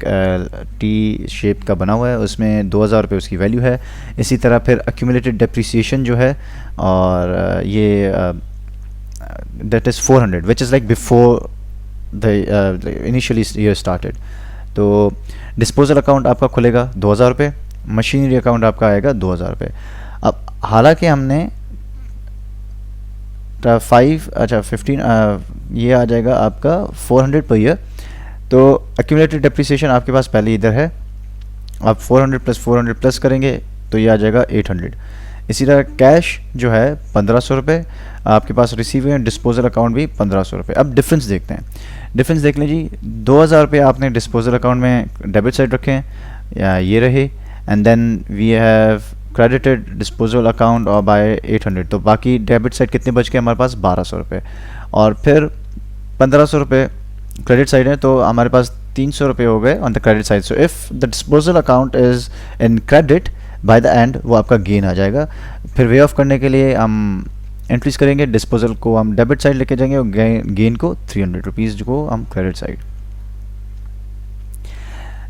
A: टी शेप का बना हुआ है, उसमें 2,000 रुपये उसकी वैल्यू है। इसी तरह फिर एक्यूमुलेटेड डेप्रिसिएशन जो है, और ये that is 400 which is like before the initially year started। तो डिस्पोजल अकाउंट आपका खुलेगा 2,000 रुपये, मशीनरी अकाउंट आपका आएगा 2,000 रुपये। अब हालांकि हमने 15 ये आ जाएगा आपका 400 पर ईयर, तो एक्यूमुलेटेड डेप्रिसिएशन आपके पास पहले इधर है, आप 400 + 400 प्लस करेंगे तो ये आ जाएगा 800। इसी तरह कैश जो है 1500 रुपये आपके पास रिसीव हुए हैं, डिस्पोजल अकाउंट भी 1500 रुपये। अब डिफरेंस देखते हैं, डिफरेंस देख लें जी। 2000 रुपये आपने डिस्पोजल अकाउंट में डेबिट साइड रखे हैं, या ये रहे, and then we have credited disposal account और बाय 800, तो बाकी डेबिट साइड कितने बच गए हमारे पास 1200 रुपये, और फिर 1500 रुपये क्रेडिट साइड है, तो हमारे पास 300 रुपये हो गए on the credit side. So if the disposal account is in credit by the and, वो आपका गेन आ जाएगा। फिर वे ऑफ करने के लिए हम एंट्रीज करेंगे, डिस्पोजल को हम डेबिट साइड लेके जाएंगे और गेन को 300 रुपीज़ को हम क्रेडिट साइड।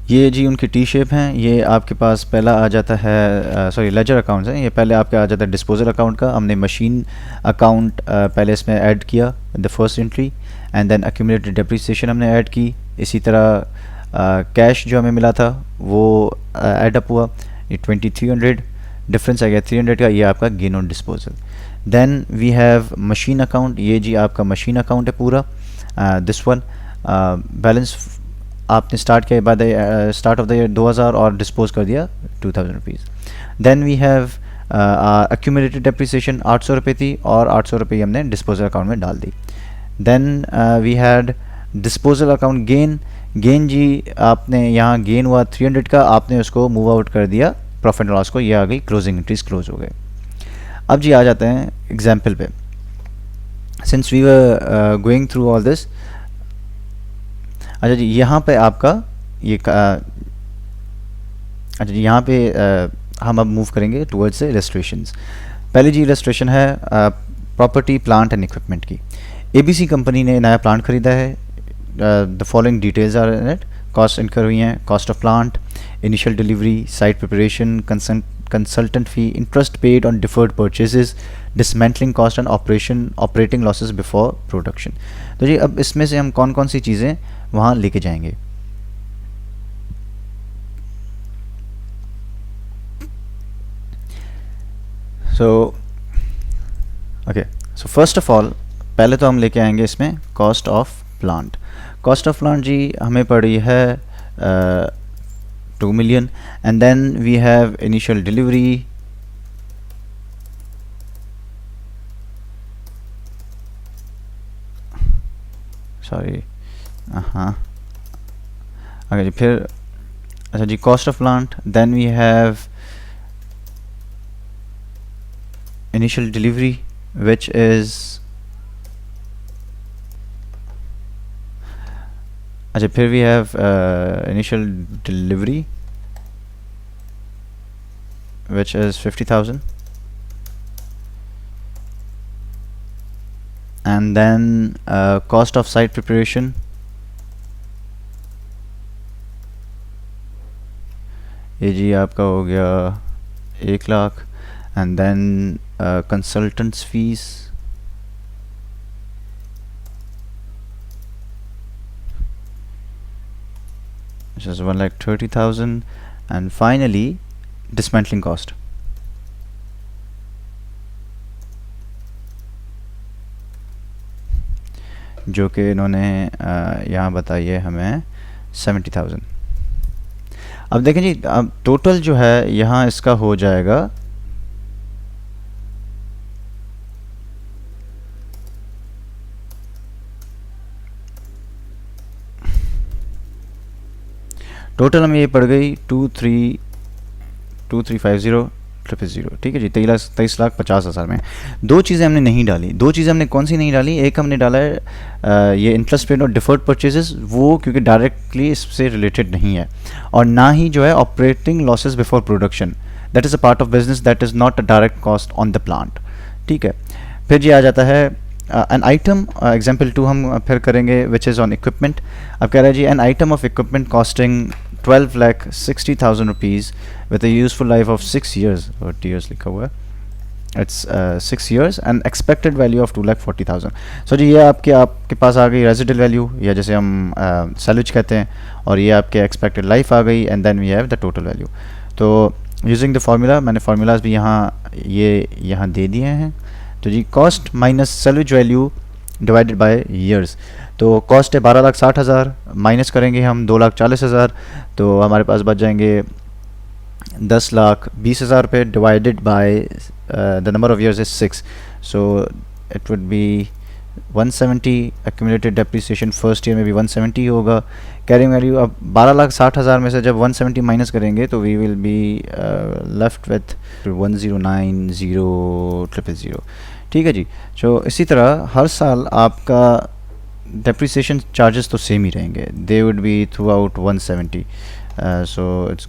A: ये जी उनकी टी शेप हैं। ये आपके पास पहला आ जाता है, सॉरी लेजर अकाउंट्स हैं, ये पहले आपके आ जाता है डिस्पोजल अकाउंट का। हमने मशीन अकाउंट पहले इसमें ऐड किया the first entry, and then accumulated depreciation हमने ऐड की। इसी तरह कैश जो हमें मिला था वो ऐड अप हुआ, ये 2300 डिफरेंस आ गया 300 का, ये आपका gain on disposal. Then we have machine account, ये जी आपका मशीन अकाउंट है पूरा, दिस वन बैलेंस आपने स्टार्ट किया by the start of the year 2000 और डिस्पोज कर दिया 2000 rupees. Then we have accumulated depreciation 800 रुपये थी, और 800 रुपये हमने डिस्पोजल अकाउंट में डाल दी। Then we had disposal account gain, gain जी आपने यहाँ गेन हुआ 300 का, आपने उसको मूव आउट कर दिया प्रॉफिट एंड लॉस को, ये आ गई क्लोजिंग एंट्रीज क्लोज हो गए। अब जी आ जाते हैं एग्जाम्पल पे। Since we were going through all this, अच्छा जी यहाँ पे आपका ये अच्छा जी यहाँ पे हम अब मूव करेंगे टुवर्ड्स इलस्ट्रेशंस। पहले जी इलस्ट्रेशन है प्रॉपर्टी प्लांट एंड इक्विपमेंट की। एबीसी कंपनी ने नया प्लांट खरीदा है, the following details are in it. Cost incur हुई हैं, cost of plant, initial delivery, site preparation, consultant fee, interest paid on deferred purchases, dismantling cost and operating losses before production. तो जी अब इसमें से हम कौन कौन सी चीज़ें वहाँ लेके जाएंगे। सो फर्स्ट ऑफ ऑल पहले तो हम लेके आएंगे इसमें cost of plant. Cost of plant जी हमें पड़ी है 2 million, and then we have initial delivery, sorry हाँ ओके जी, फिर अच्छा जी cost of plant, then we have initial delivery which is, अच्छा फिर we have initial delivery which is 50,000, and then cost of site preparation, ये जी आपका हो गया 1 lakh, and then consultants fees, which is 1,30,000, and finally dismantling cost, जो कि इन्होंने यहाँ बताई है हमें 70,000। अब देखें जी अब टोटल जो है यहाँ इसका हो जाएगा टोटल हमें ये पड़ गई 2350,000, ठीक है जी, 23,50,000 में। दो चीज़ें हमने नहीं डाली, दो चीज़ें हमने कौन सी नहीं डाली, एक हमने डाला है ये इंटरेस्ट पेड और डिफर्ड परचेजेस, वो क्योंकि डायरेक्टली इससे रिलेटेड नहीं है, और ना ही जो है operating losses before production, that is a part of business, that is not a direct cost on the plant, ठीक है। फिर जी आ जाता है एन आइटम, एग्जाम्पल 2 हम फिर करेंगे विच इज़ ऑन इक्विपमेंट। अब कह रहा है जी an item of equipment costing 12,60,000 rupees with a useful life of 6 years, और years लिखा हुआ है, it's 6 years and expected value of 2,40,000। So जी ये आपके पास आ गई रेजिडल वैल्यू, या जैसे हम सैलवेज कहते हैं, और ये आपके एक्सपेक्टेड लाइफ आ गई, and then we have the total value. तो यूजिंग द फार्मूला, मैंने फार्मूलाज भी यहाँ दे दिए हैं। तो जी cost minus salvage value divided by years, तो कॉस्ट है 12,60,000, माइनस करेंगे हम 2,40,000, तो हमारे पास बच जाएंगे 10,20,000 रुपये divided by the number of years is 6, so it would be 170 accumulated depreciation first year में भी 170 होगा. कैरिंग वैल्यू अब 12,60,000 में से जब 170 माइनस करेंगे तो we will be left with 109,000,000. ठीक है जी. तो इसी तरह हर साल आपका depreciation charges तो सेम ही रहेंगे. they would be throughout 170. So it's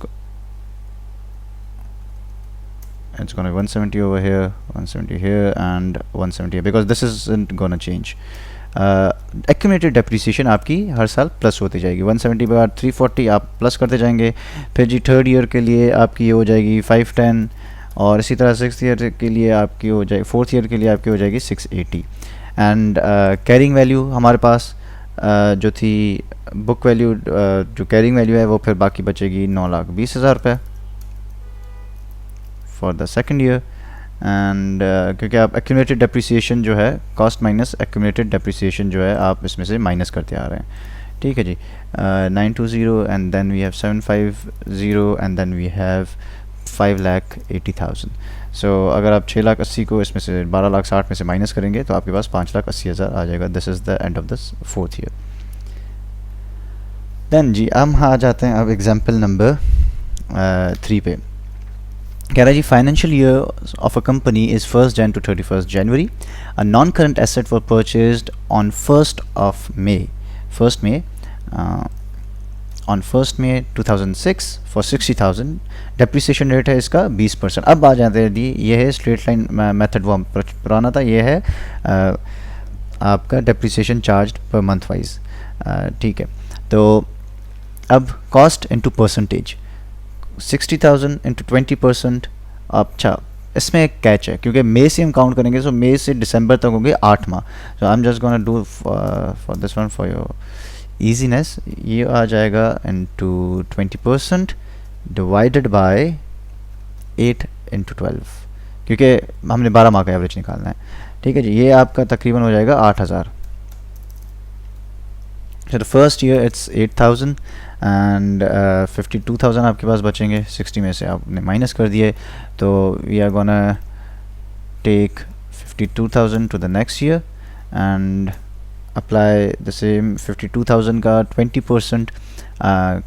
A: going to be 170 over here, 170 here, and 170 here, because this isn't going to change. Accumulated depreciation आपकी हर साल प्लस होती जाएगी. 170 के बाद 340 आप प्लस करते जाएंगे. फिर जी थर्ड ईयर के लिए आपकी ये हो जाएगी 510, और इसी तरह सिक्स ईयर के लिए आपकी हो जाएगी, फोर्थ ईयर के लिए आपकी हो जाएगी 680. एंड कैरिंग वैल्यू हमारे पास जो थी बुक वैल्यू, जो कैरिंग वैल्यू है वो फिर बाकी बचेगी 9,20,000 रुपये for the second year. And क्योंकि आप एक्यूमुलेटेड डेप्रिसिएशन जो है, कॉस्ट माइनस एक्यूमुलेटेड डेप्रिसिएशन जो है आप इसमें से माइनस करते आ रहे हैं. ठीक है जी. 920 and then we have 750 and then we have 5,80,000. So अगर आप 6,80,000 को इसमें से 12,60,000 में से माइनस करेंगे तो आपके पास 5,80,000 आ जाएगा. This is the end of this fourth year. Then जी हम आ जाते हैं अब एग्जाम्पल नंबर 3 पे. कह रहा है जी financial year of a company is 1st Jan to 31st January. A non current asset for purchased on 1st May on 1st May 2006 for 60,000. Depreciation rate है इसका 20%. अब आ जाते हैं जी, ये है स्ट्रेट लाइन मेथड, वो हम पुराना था. ये है आपका depreciation charge per month wise. ठीक है. तो अब कॉस्ट इनटू परसेंटेज 60,000 इंटू 20%. अच्छा, इसमें एक कैच है क्योंकि मई से हम काउंट करेंगे, सो मई से दिसंबर तक होंगे 8 माह. So I am just gonna do for this one for your easiness. ये आ जाएगा इंटू 20% डिवाइडेड बाय 8 इंटू 12, क्योंकि हमने 12 माह का एवरेज निकालना है. ठीक है जी. ये आपका तकरीबन हो जाएगा 8,000. तो फर्स्ट ईयर इट्स 8,000 एंड 52,000 आपके पास बचेंगे. 60 में से आपने माइनस कर दिए, तो we are gonna take 52,000 to the next year and apply the same. 52,000 का 20%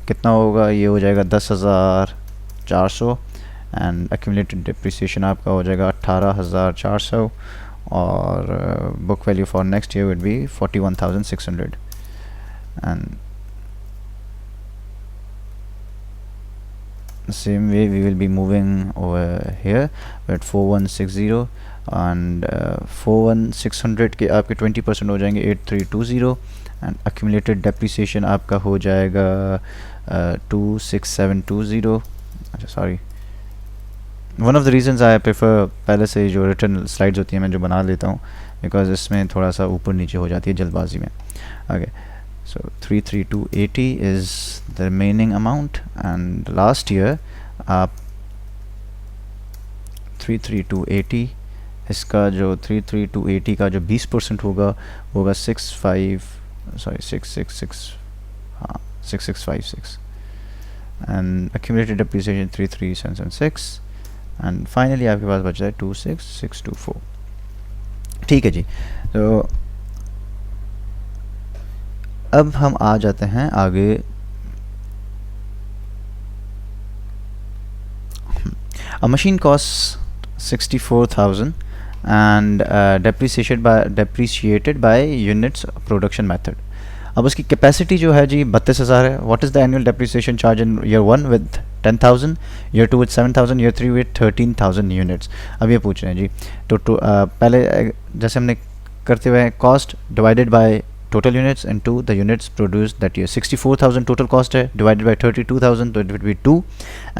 A: कितना होगा? ये हो जाएगा 10,400 एंड एक्यूमुलेटेड डिप्रिसिएशन आपका हो जाएगा 18,400 और book value for next year would be 41,600. And same way we will be moving over here at 4160 and 41,600 के आपके 20% हो जाएंगे 8,320 एंड accumulated depreciation आपका हो जाएगा 2,6720. अच्छा sorry, one of the reasons I prefer पहले से जो रिटर्न स्लाइड्स होती हैं मैं जो बना लेता हूँ, बिकॉज इसमें थोड़ा सा ऊपर नीचे हो जाती है जल्दबाजी में. Okay. So 33280 is the remaining amount and last year आप 33280 इसका जो 33280 का जो 20% होगा 6656 and accumulated depreciation 33776 and finally आपके पास बचता है 26624. ठीक है जी. तो अब हम आ जाते हैं आगे. A machine costs 64,000 and depreciated by units production method. अब उसकी कैपेसिटी जो है जी 32,000 है. What is the annual depreciation charge in year 1 with 10,000, year 2 with 7,000, year 3 with 13,000 units. अब ये पूछ रहे हैं जी तो पहले जैसे हमने करते हुए cost divided by total units into the units produced that year. 64,000 total cost है, divided by 32,000 so it would be 2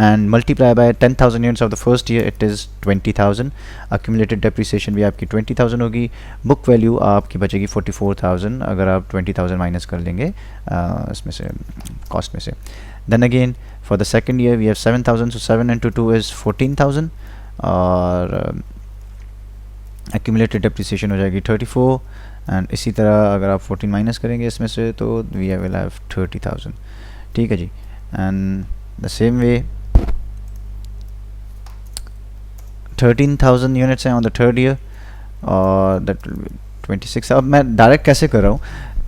A: and multiply by 10,000 units of the first year it is 20,000. accumulated depreciation भी आपकी 20,000 होगी. book value आपकी बचेगी 44,000 अगर आप 20,000 माइनस कर लेंगे इसमें से cost में से. then again for the second year we have 7,000 so 7 into 2 is 14,000 और accumulated depreciation हो जाएगी 34 एंड इसी तरह अगर आप 14 माइनस करेंगे इसमें से तो वी विल हैव 30,000. ठीक है जी. And the same way 13,000 units हैं ऑन द थर्ड ईयर और दैट विल बी 26। अब मैं डायरेक्ट कैसे कर रहा हूँ,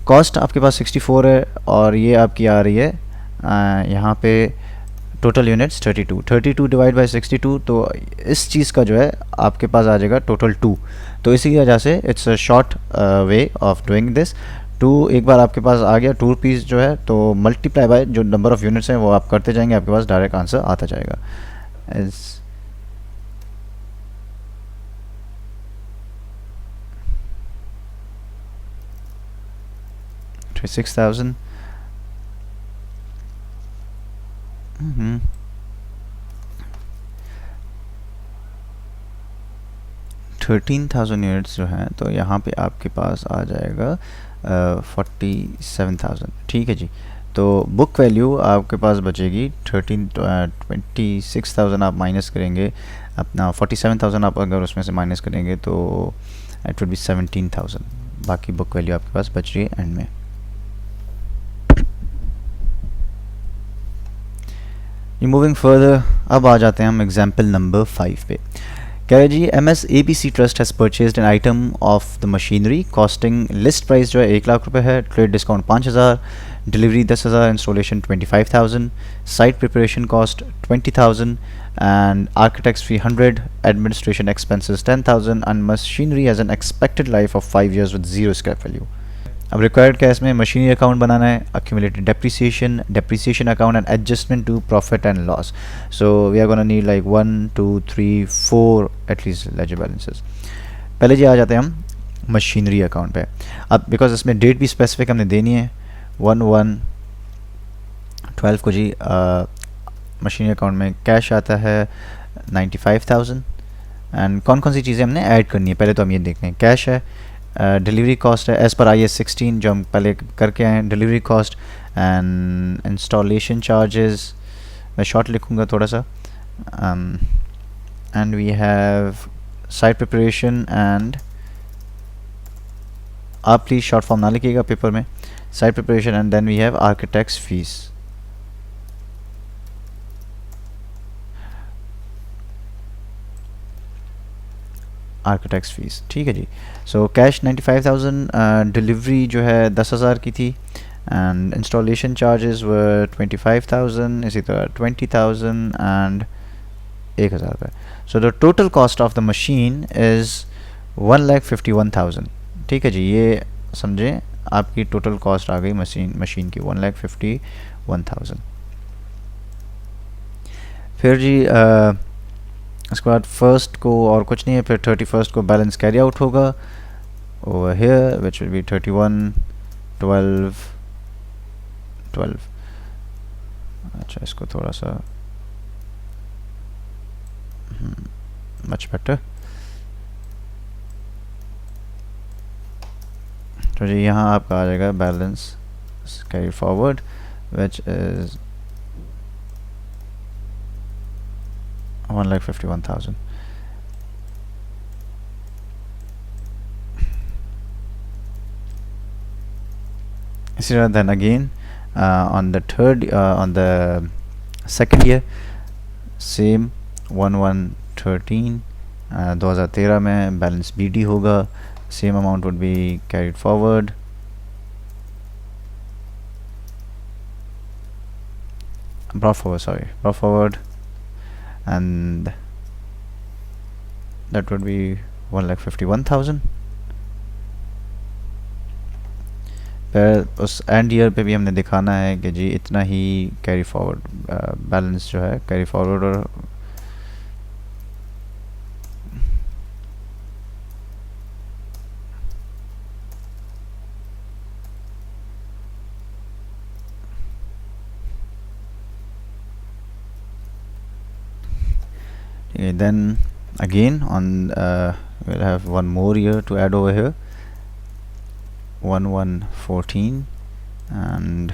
A: कॉस्ट आपके पास 64 है और ये आपकी आ रही है यहाँ पे टोटल यूनिट्स 32 डिवाइड बाई 62, तो इस चीज़ का जो है आपके पास आ जाएगा टोटल 2। तो इसी वजह से it's a short way of doing this. 2 एक बार आपके पास आ गया 2 रुपीज़ जो है, तो मल्टीप्लाई बाय जो नंबर ऑफ़ यूनिट्स हैं वो आप करते जाएंगे, आपके पास डायरेक्ट आंसर आता जाएगा। इस 6,000 13,000 यूनिट्स जो हैं, तो यहाँ पे आपके पास आ जाएगा 47,000। ठीक है जी, तो बुक वैल्यू आपके पास बचेगी 26,000 आप माइनस करेंगे अपना 47,000 आप अगर उसमें से माइनस करेंगे तो इट विल बी 17,000। बाकी बुक वैल्यू आपके पास बच रही है एंड में। मूविंग फर्दर, अब आ जाते हैं हम एग्जाम्पल नंबर 5 पे। कह रहे जी MS ABC trust has purchased N item of the machinery costing, list price जो है 1 लाख रुपए है, trade discount 5,000, delivery 10,000, installation 25,000, site preparation cost 20,000 and architects fee 100, administration expenses 10,000 and machinery has an expected life of 5 years with 0 scrap value. अब रिक्वायर्ड क्या है इसमें, मशीनरी अकाउंट बनाना है, accumulated depreciation account and adjustment to profit and loss. So we are gonna need like 1 2 3 4 at least ledger balances. पहले जी आ जाते हैं हम मशीनरी अकाउंट पे। अब बिकॉज इसमें डेट भी स्पेसिफिक हमने देनी है 1/1/12 को जी। मशीनरी अकाउंट में कैश आता है 95,000 एंड कौन कौन सी चीज़ें हमने ऐड करनी है पहले तो हम ये देख लें। कैश है, डिलीवरी कॉस्ट है एज़ पर IAS 16 जो हम पहले करके आए हैं, delivery cost and installation charges, मैं शॉर्ट लिखूँगा थोड़ा सा, and we have site preparation and, आप प्लीज़ शॉर्ट फॉर्म ना लिखिएगा पेपर में, site preparation and then we have architects fees. Architects fees, ठीक है जी। सो कैश 95,000, डिलीवरी जो है 10,000 की थी एंड इंस्टॉलेशन चार्जेस वर 25,000, इसी तरह 20,000 एंड 1,000 रुपये। सो the total cost of the machine is 1,51,000। ठीक है जी, ये समझें आपकी टोटल कॉस्ट आ गई मशीन की 1,51,000। फिर जी उसके बाद फर्स्ट को और कुछ नहीं है, फिर 31st को बैलेंस कैरी आउट होगा over here which will be 31 12 12। अच्छा, इसको थोड़ा सा मच बेटर। तो जी यहाँ आपका आ जाएगा balance carry forward which is 1,51,000। इसी तरह then again on the second year same 1/1/13 2013 में बैलेंस BD होगा, same amount would be carried forward। brought forward and that would be 1,51,000। फिर उस एंड ईयर पे भी हमने दिखाना है कि जी इतना ही कैरी फॉरवर्ड बैलेंस जो है कैरी फॉरवर्ड और then again on we'll have one more year to add over here 1/1/14 and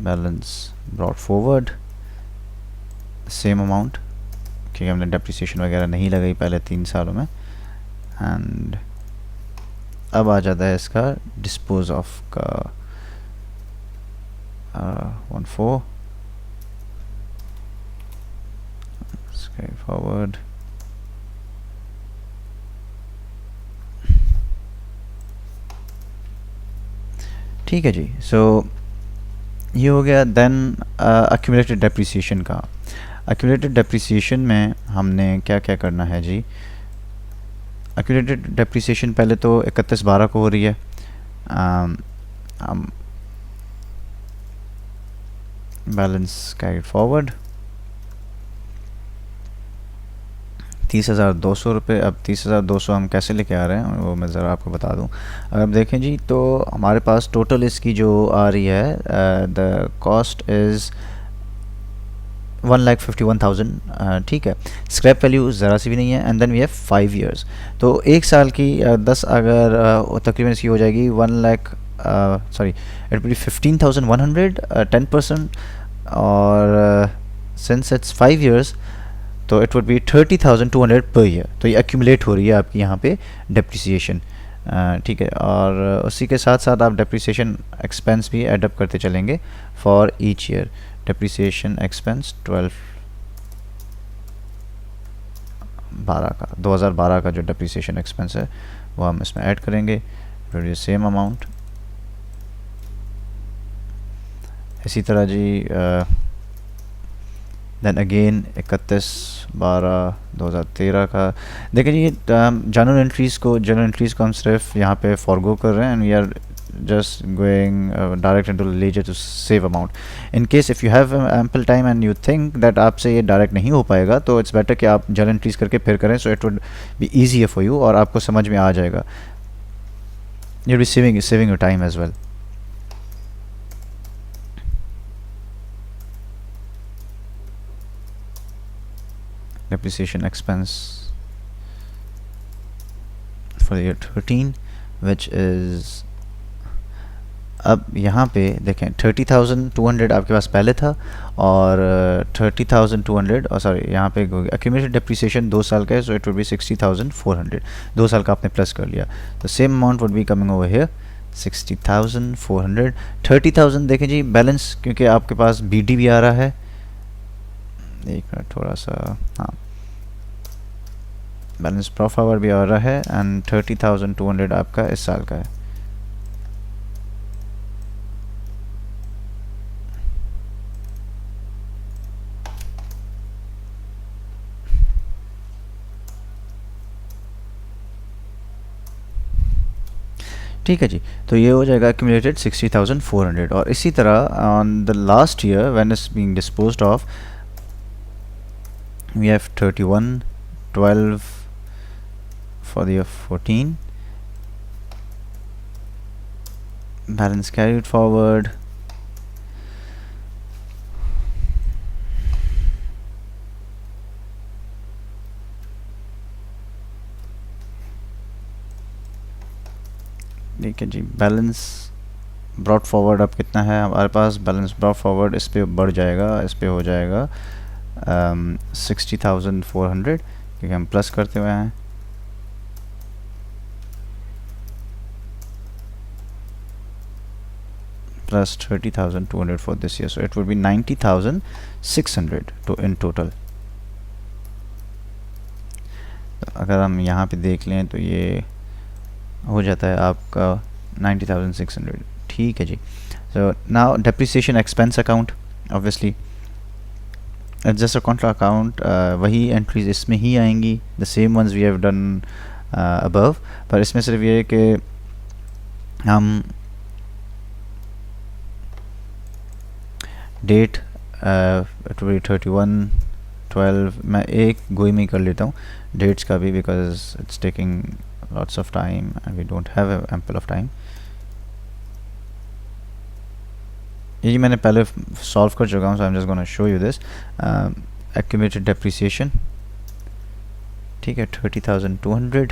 A: balance brought forward same amount क्योंकि हमने डेप्रिसिएशन वगैरह नहीं लगाई पहले 3 सालों में। एंड अब आ जाता है इसका डिस्पोज ऑफ का 1/4 carry forward. ठीक है जी. सो ये हो गया. देन accumulated depreciation का. accumulated depreciation में हमने क्या क्या करना है जी. accumulated depreciation पहले तो 31/12 को हो रही है. बैलेंस कैरी फॉरवर्ड 30,200 रुपये. अब 30,200 हम कैसे लेके आ रहे हैं वो मैं ज़रा आपको बता दूं. अगर आप देखें जी तो हमारे पास टोटल इसकी जो आ रही है, द कॉस्ट इज़ 1,51,000. ठीक है. स्क्रैप वैल्यू ज़रा सी भी नहीं है. And then we have 5 years. तो एक साल की 10 अगर तकरीबन इसकी हो जाएगी 1 lakh, sorry it will be 15,100, 10%. और सिंस इट्स 5 इयर्स तो it would be 30,200 per year. तो ये एक्यूमुलेट हो रही है आपकी यहाँ पे डेप्रिसिएशन. ठीक है. और उसी के साथ साथ आप डेप्रिसिएशन एक्सपेंस भी एडअप करते चलेंगे for each year. Depreciation expense 2012 का जो डेप्रिसिएशन एक्सपेंस है वो हम इसमें ऐड करेंगे. फिर सेम अमाउंट. इसी तरह जी देन अगेन 31/12/2013 का. देखिए जी जनरल एंट्रीज़ को हम सिर्फ यहाँ पे फॉरगो कर रहे हैं. And we are just going direct into ledger to save amount. In case if you have ample time and you think that आपसे ये डायरेक्ट नहीं हो पाएगा तो it's better कि आप journal entries करके फिर करें, so it would be easier for you और आपको समझ में आ जाएगा. You'll be saving your time as well. Depreciation expense for the year 13 which is, अब यहाँ पे देखें 30,200 आपके पास पहले था और 30,200 और सॉरी यहाँ पे एक्यूमुलेटेड डेप्रिसिएशन 2 साल का है. So it would be 60,400. 2 साल का आपने प्लस कर लिया. तो same amount would be coming over here 60,400. 30,000 देखें जी बैलेंस, क्योंकि आपके पास बीडी भी आ रहा है. एक मिनट थोड़ा सा, हाँ, बैलेंस प्रॉफिट भी आ रहा है. एंड 30,200 आपका इस साल का है. ठीक है जी. तो ये हो जाएगा accumulated 60,400. और इसी तरह on the last year when it's being disposed of we have 31/12 for the year 14. Balance carried forward. ठीक है जी. बैलेंस ब्रॉट फॉरवर्ड अब कितना है हमारे पास. बैलेंस ब्रॉट फॉरवर्ड इस पे बढ़ जाएगा, इस पे हो जाएगा 60,400 क्योंकि हम प्लस करते हुए हैं. plus 30,200 for this year, so it would be 90,600 to in total. अगर हम यहाँ पे देख लें तो ये हो जाता है आपका 90,600. ठीक है जी. So now depreciation expense account, obviously it's just a contra account. वही entries इसमें ही आएंगी, the same ones we have done above. पर इसमें सिर्फ ये है कि हम डेट it will be 31/12. मैं एक गोई में कर लेता हूँ डेट्स का भी, because it's taking lots of time and we don't have ample of time. ये मैंने पहले सॉल्व कर चुका हूँ, so I'm just gonna show you this. Accumulated depreciation, ठीक है, 30,200.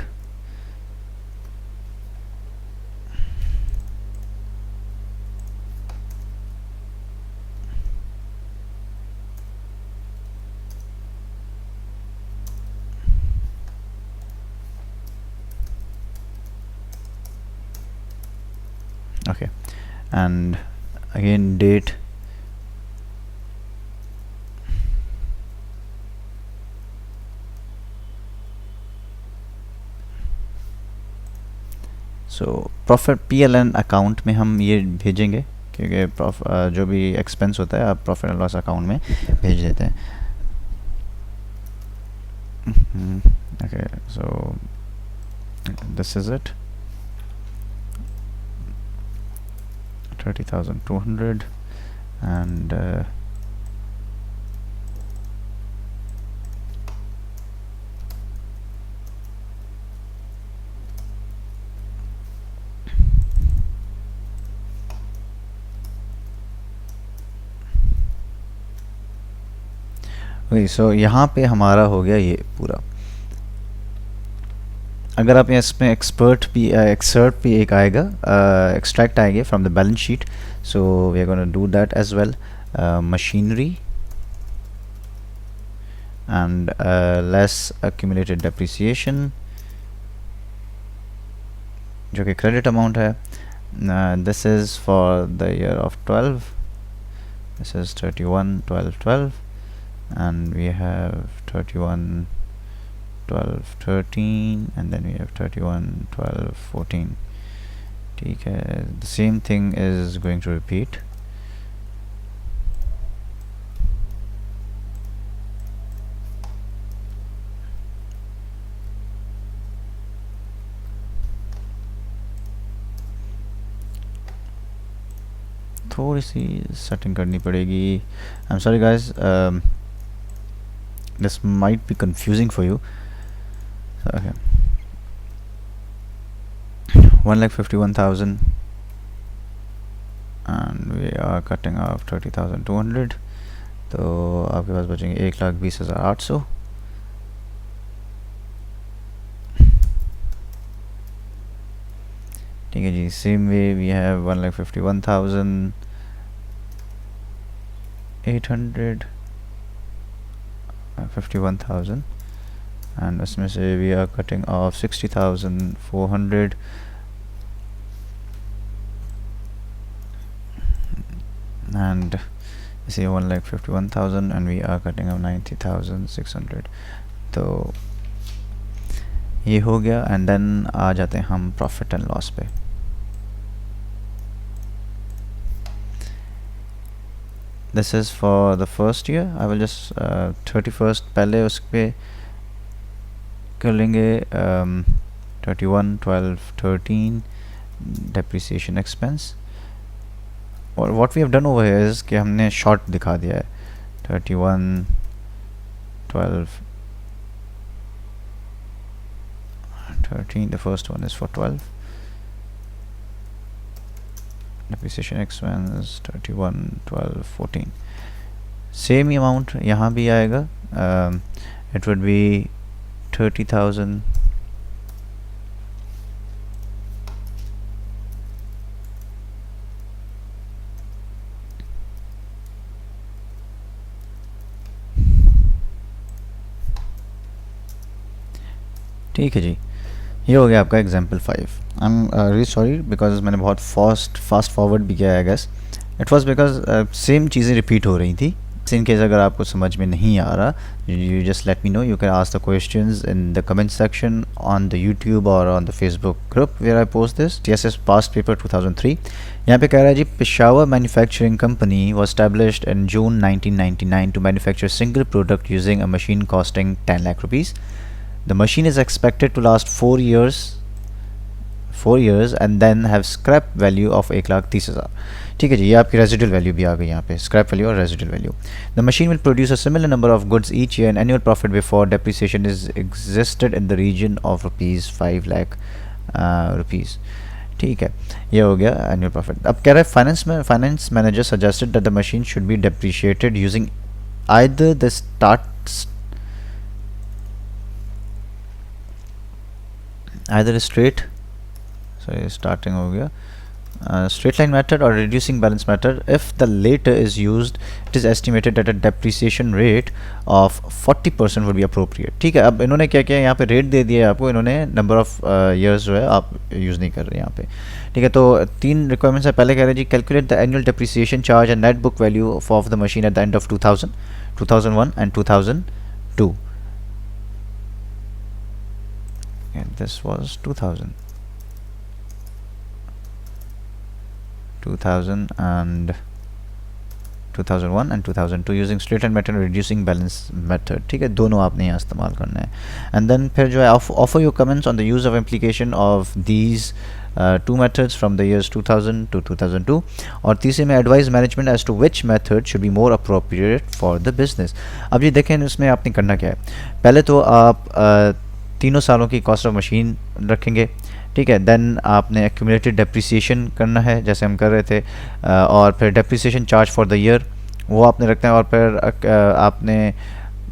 A: Okay, and again date so profit PLN account में हम ये भेजेंगे, क्योंकि जो भी एक्सपेंस होता है आप प्रॉफिट एंड लॉस अकाउंट में भेज देते हैं. Okay, so this is it. 30,200 and वही. सो यहाँ पे हमारा हो गया ये पूरा. अगर आप इसमें एक्सर्ट भी एक आएगा, एक्सट्रैक्ट आएगी from the balance sheet. So we are gonna do that as well. Machinery and less accumulated depreciation, जो कि क्रेडिट अमाउंट है. This is for the year of 12. दिस इज़ 31 12 12 and we have 31 12 13 and then we have 31 12 14. ठीक है, the same thing is going to repeat. थोड़ी सी सेटिंग करनी पड़ेगी. I am sorry guys, this might be confusing for you. So, okay, 1,51,000 and we are cutting off 30,200. तो आपके पास बचेंगे 1,20,800. ठीक है जी. Same way we have 1,51,800 51,000 and उसमें से we are cutting off 60,400 and see 1,51,000 and we are cutting off 90,600. तो ये हो गया. एंड देन आ जाते हैं हम प्रॉफिट एंड लॉस पे. This is for the first year. I will just 31st पहले उस पर कर लेंगे. 31 12 13 डेप्रिसिएशन एक्सपेंस. और what we have done over here is कि हमने शॉर्ट दिखा दिया है. 31 12 13. the first one is for 12. depreciation expense 31 12 14. same amount यहाँ भी आएगा. it would be 30,000 ठीक है जी. ये हो गया आपका example 5. I am really sorry because मैंने बहुत फास्ट फॉरवर्ड भी किया है. Gas it was because same चीज़ें रिपीट हो रही थी. इन केस अगर आपको समझ में नहीं आ रहा, you just let me know. You can ask the questions in the comment section on the YouTube और on the Facebook group where I post this. TSS past paper 2003. यहाँ पे कह रहा है जी, Peshawar manufacturing company was established in June 1999 to manufacture single product using a machine costing 10 lakh rupees. The machine is expected to last 4 years and then have scrap value of 1,30,000. ठीक है जी. ये आपकी रेजिडुअल वैल्यू भी आ गई यहाँ पे, स्क्रैप वैल्यू और residual value. The machine will produce a similar number of goods each year and annual profit before depreciation is existed in the region of ₹5 lakh. ठीक है, ये हो गया एनुअल प्रॉफिट. अब कह रहा है finance manager suggested that the machine should be depreciated using either the starting हो गया straight line method or reducing balance method. If the later is used, it is estimated that a depreciation rate of 40% would be appropriate. ठीक है. अब इन्होंने क्या किया, यहाँ पे रेट दे दिया है आपको. इन्होंने नंबर ऑफ ईयर्स जो है आप यूज़ नहीं कर रहे यहाँ पे. ठीक है. तो 3 रिक्वायरमेंट्स है. पहले कह रहे हैं जी, calculate the annual depreciation charge and net book value of the machine at the end of 2000 2001 and 2002. and this was 2000. 2000 and 2001 and 2002 using straight line method reducing balance method, ठीक है, दोनों आपने यहाँ इस्तेमाल करना है. एंड देन फिर जो है offer your comments on the use of application of these two methods from the years 2000 to 2002. और तीसरे में advise management as to which method should be more appropriate for the business. अब ये देखें इसमें आपने करना क्या है. पहले तो आप तीनों सालों की कॉस्ट ऑफ मशीन रखेंगे, ठीक है. देन आपने एक्यूमुलेटेड डेप्रिसिएशन करना है जैसे हम कर रहे थे, और फिर depreciation charge for the year वो आपने रखना है, और फिर आपने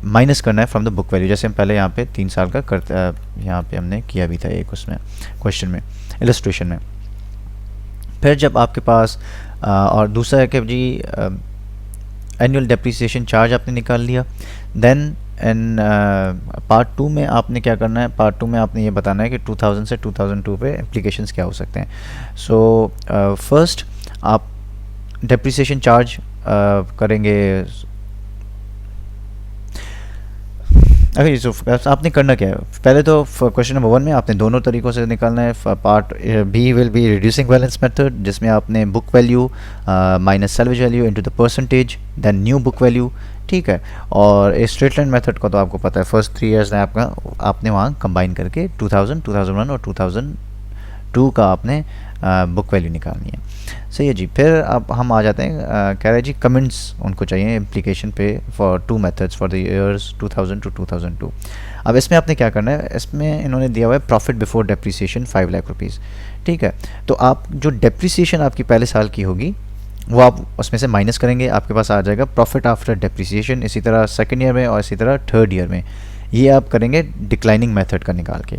A: माइनस करना है फ्रॉम द बुक वैल्यू, जैसे हम पहले यहाँ पे 3 साल का यहाँ पे हमने किया भी था एक उसमें क्वेश्चन में, इलस्ट्रेशन में. फिर जब आपके पास और दूसरा है कि जी एनुअल डेप्रिसिएशन चार्ज आपने निकाल लिया. देन इन पार्ट 2 में आपने क्या करना है, पार्ट 2 में आपने ये बताना है कि 2000 से 2002 पे एप्लीकेशंस क्या हो सकते हैं. सो फर्स्ट आप डेप्रिसिएशन चार्ज करेंगे. ओके, आपने करना क्या है, पहले तो क्वेश्चन नंबर 1 में आपने दोनों तरीक़ों से निकालना है. Part B will be reducing balance method, जिसमें आपने book value minus salvage value into the percentage, then new book value, ठीक है. और स्ट्रेट लाइन मेथड का तो आपको पता है, फर्स्ट 3 ईयर्स में आपने वहाँ कंबाइन करके 2000, 2001 और 2002 का आपने बुक वैल्यू निकालनी है. सही है जी. फिर अब हम आ जाते हैं, कह रहे जी कमेंट्स उनको चाहिए एप्लीकेशन पे for 2 methods for the years 2000 to 2002. अब इसमें आपने क्या करना है, इसमें इन्होंने दिया हुआ है profit before depreciation 5 lakh rupees, ठीक है. तो आप जो डेप्रिसिएशन आपकी पहले साल की होगी वो आप उसमें से माइनस करेंगे, आपके पास आ जाएगा प्रॉफिट आफ्टर डेप्रिसिएशन. इसी तरह सेकंड ईयर में और इसी तरह थर्ड ईयर में ये आप करेंगे डिक्लाइनिंग मेथड का निकाल के.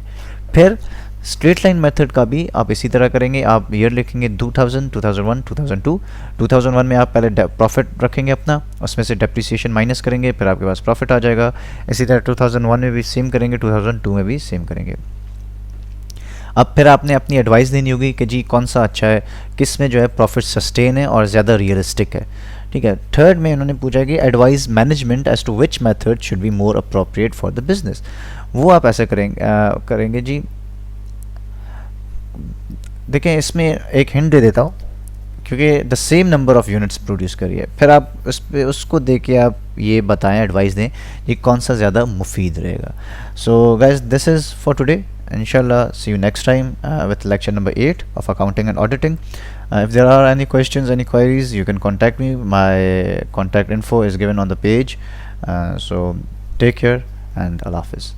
A: फिर स्ट्रेट लाइन मेथड का भी आप इसी तरह करेंगे, आप ईयर लिखेंगे 2000, 2001, 2002. 2001 में आप पहले प्रॉफिट रखेंगे अपना, उसमें से डेप्रिसिएशन माइनस करेंगे, फिर आपके पास प्रॉफिट आ जाएगा. इसी तरह 2001 में भी सेम करेंगे, 2002 में भी सेम करेंगे. अब फिर आपने अपनी एडवाइस देनी होगी कि जी कौन सा अच्छा है, किस में जो है प्रॉफिट सस्टेन है और ज़्यादा रियलिस्टिक है, ठीक है. थर्ड में उन्होंने पूछा कि advise management as to which method should be more appropriate for the business. वो आप ऐसे करेंगे जी. देखें इसमें एक हिंट दे देता हूँ, क्योंकि the same number of units produce करिए, फिर आप उसको दे के आप ये बताएं, एडवाइस दें कि कौन सा ज़्यादा मुफीद रहेगा. So guys this is for today. Inshallah, see you next time with lecture number 8 of accounting and auditing. If there are any questions, any queries, you can contact me. My contact info is given on the page. So take care and Allah Hafiz.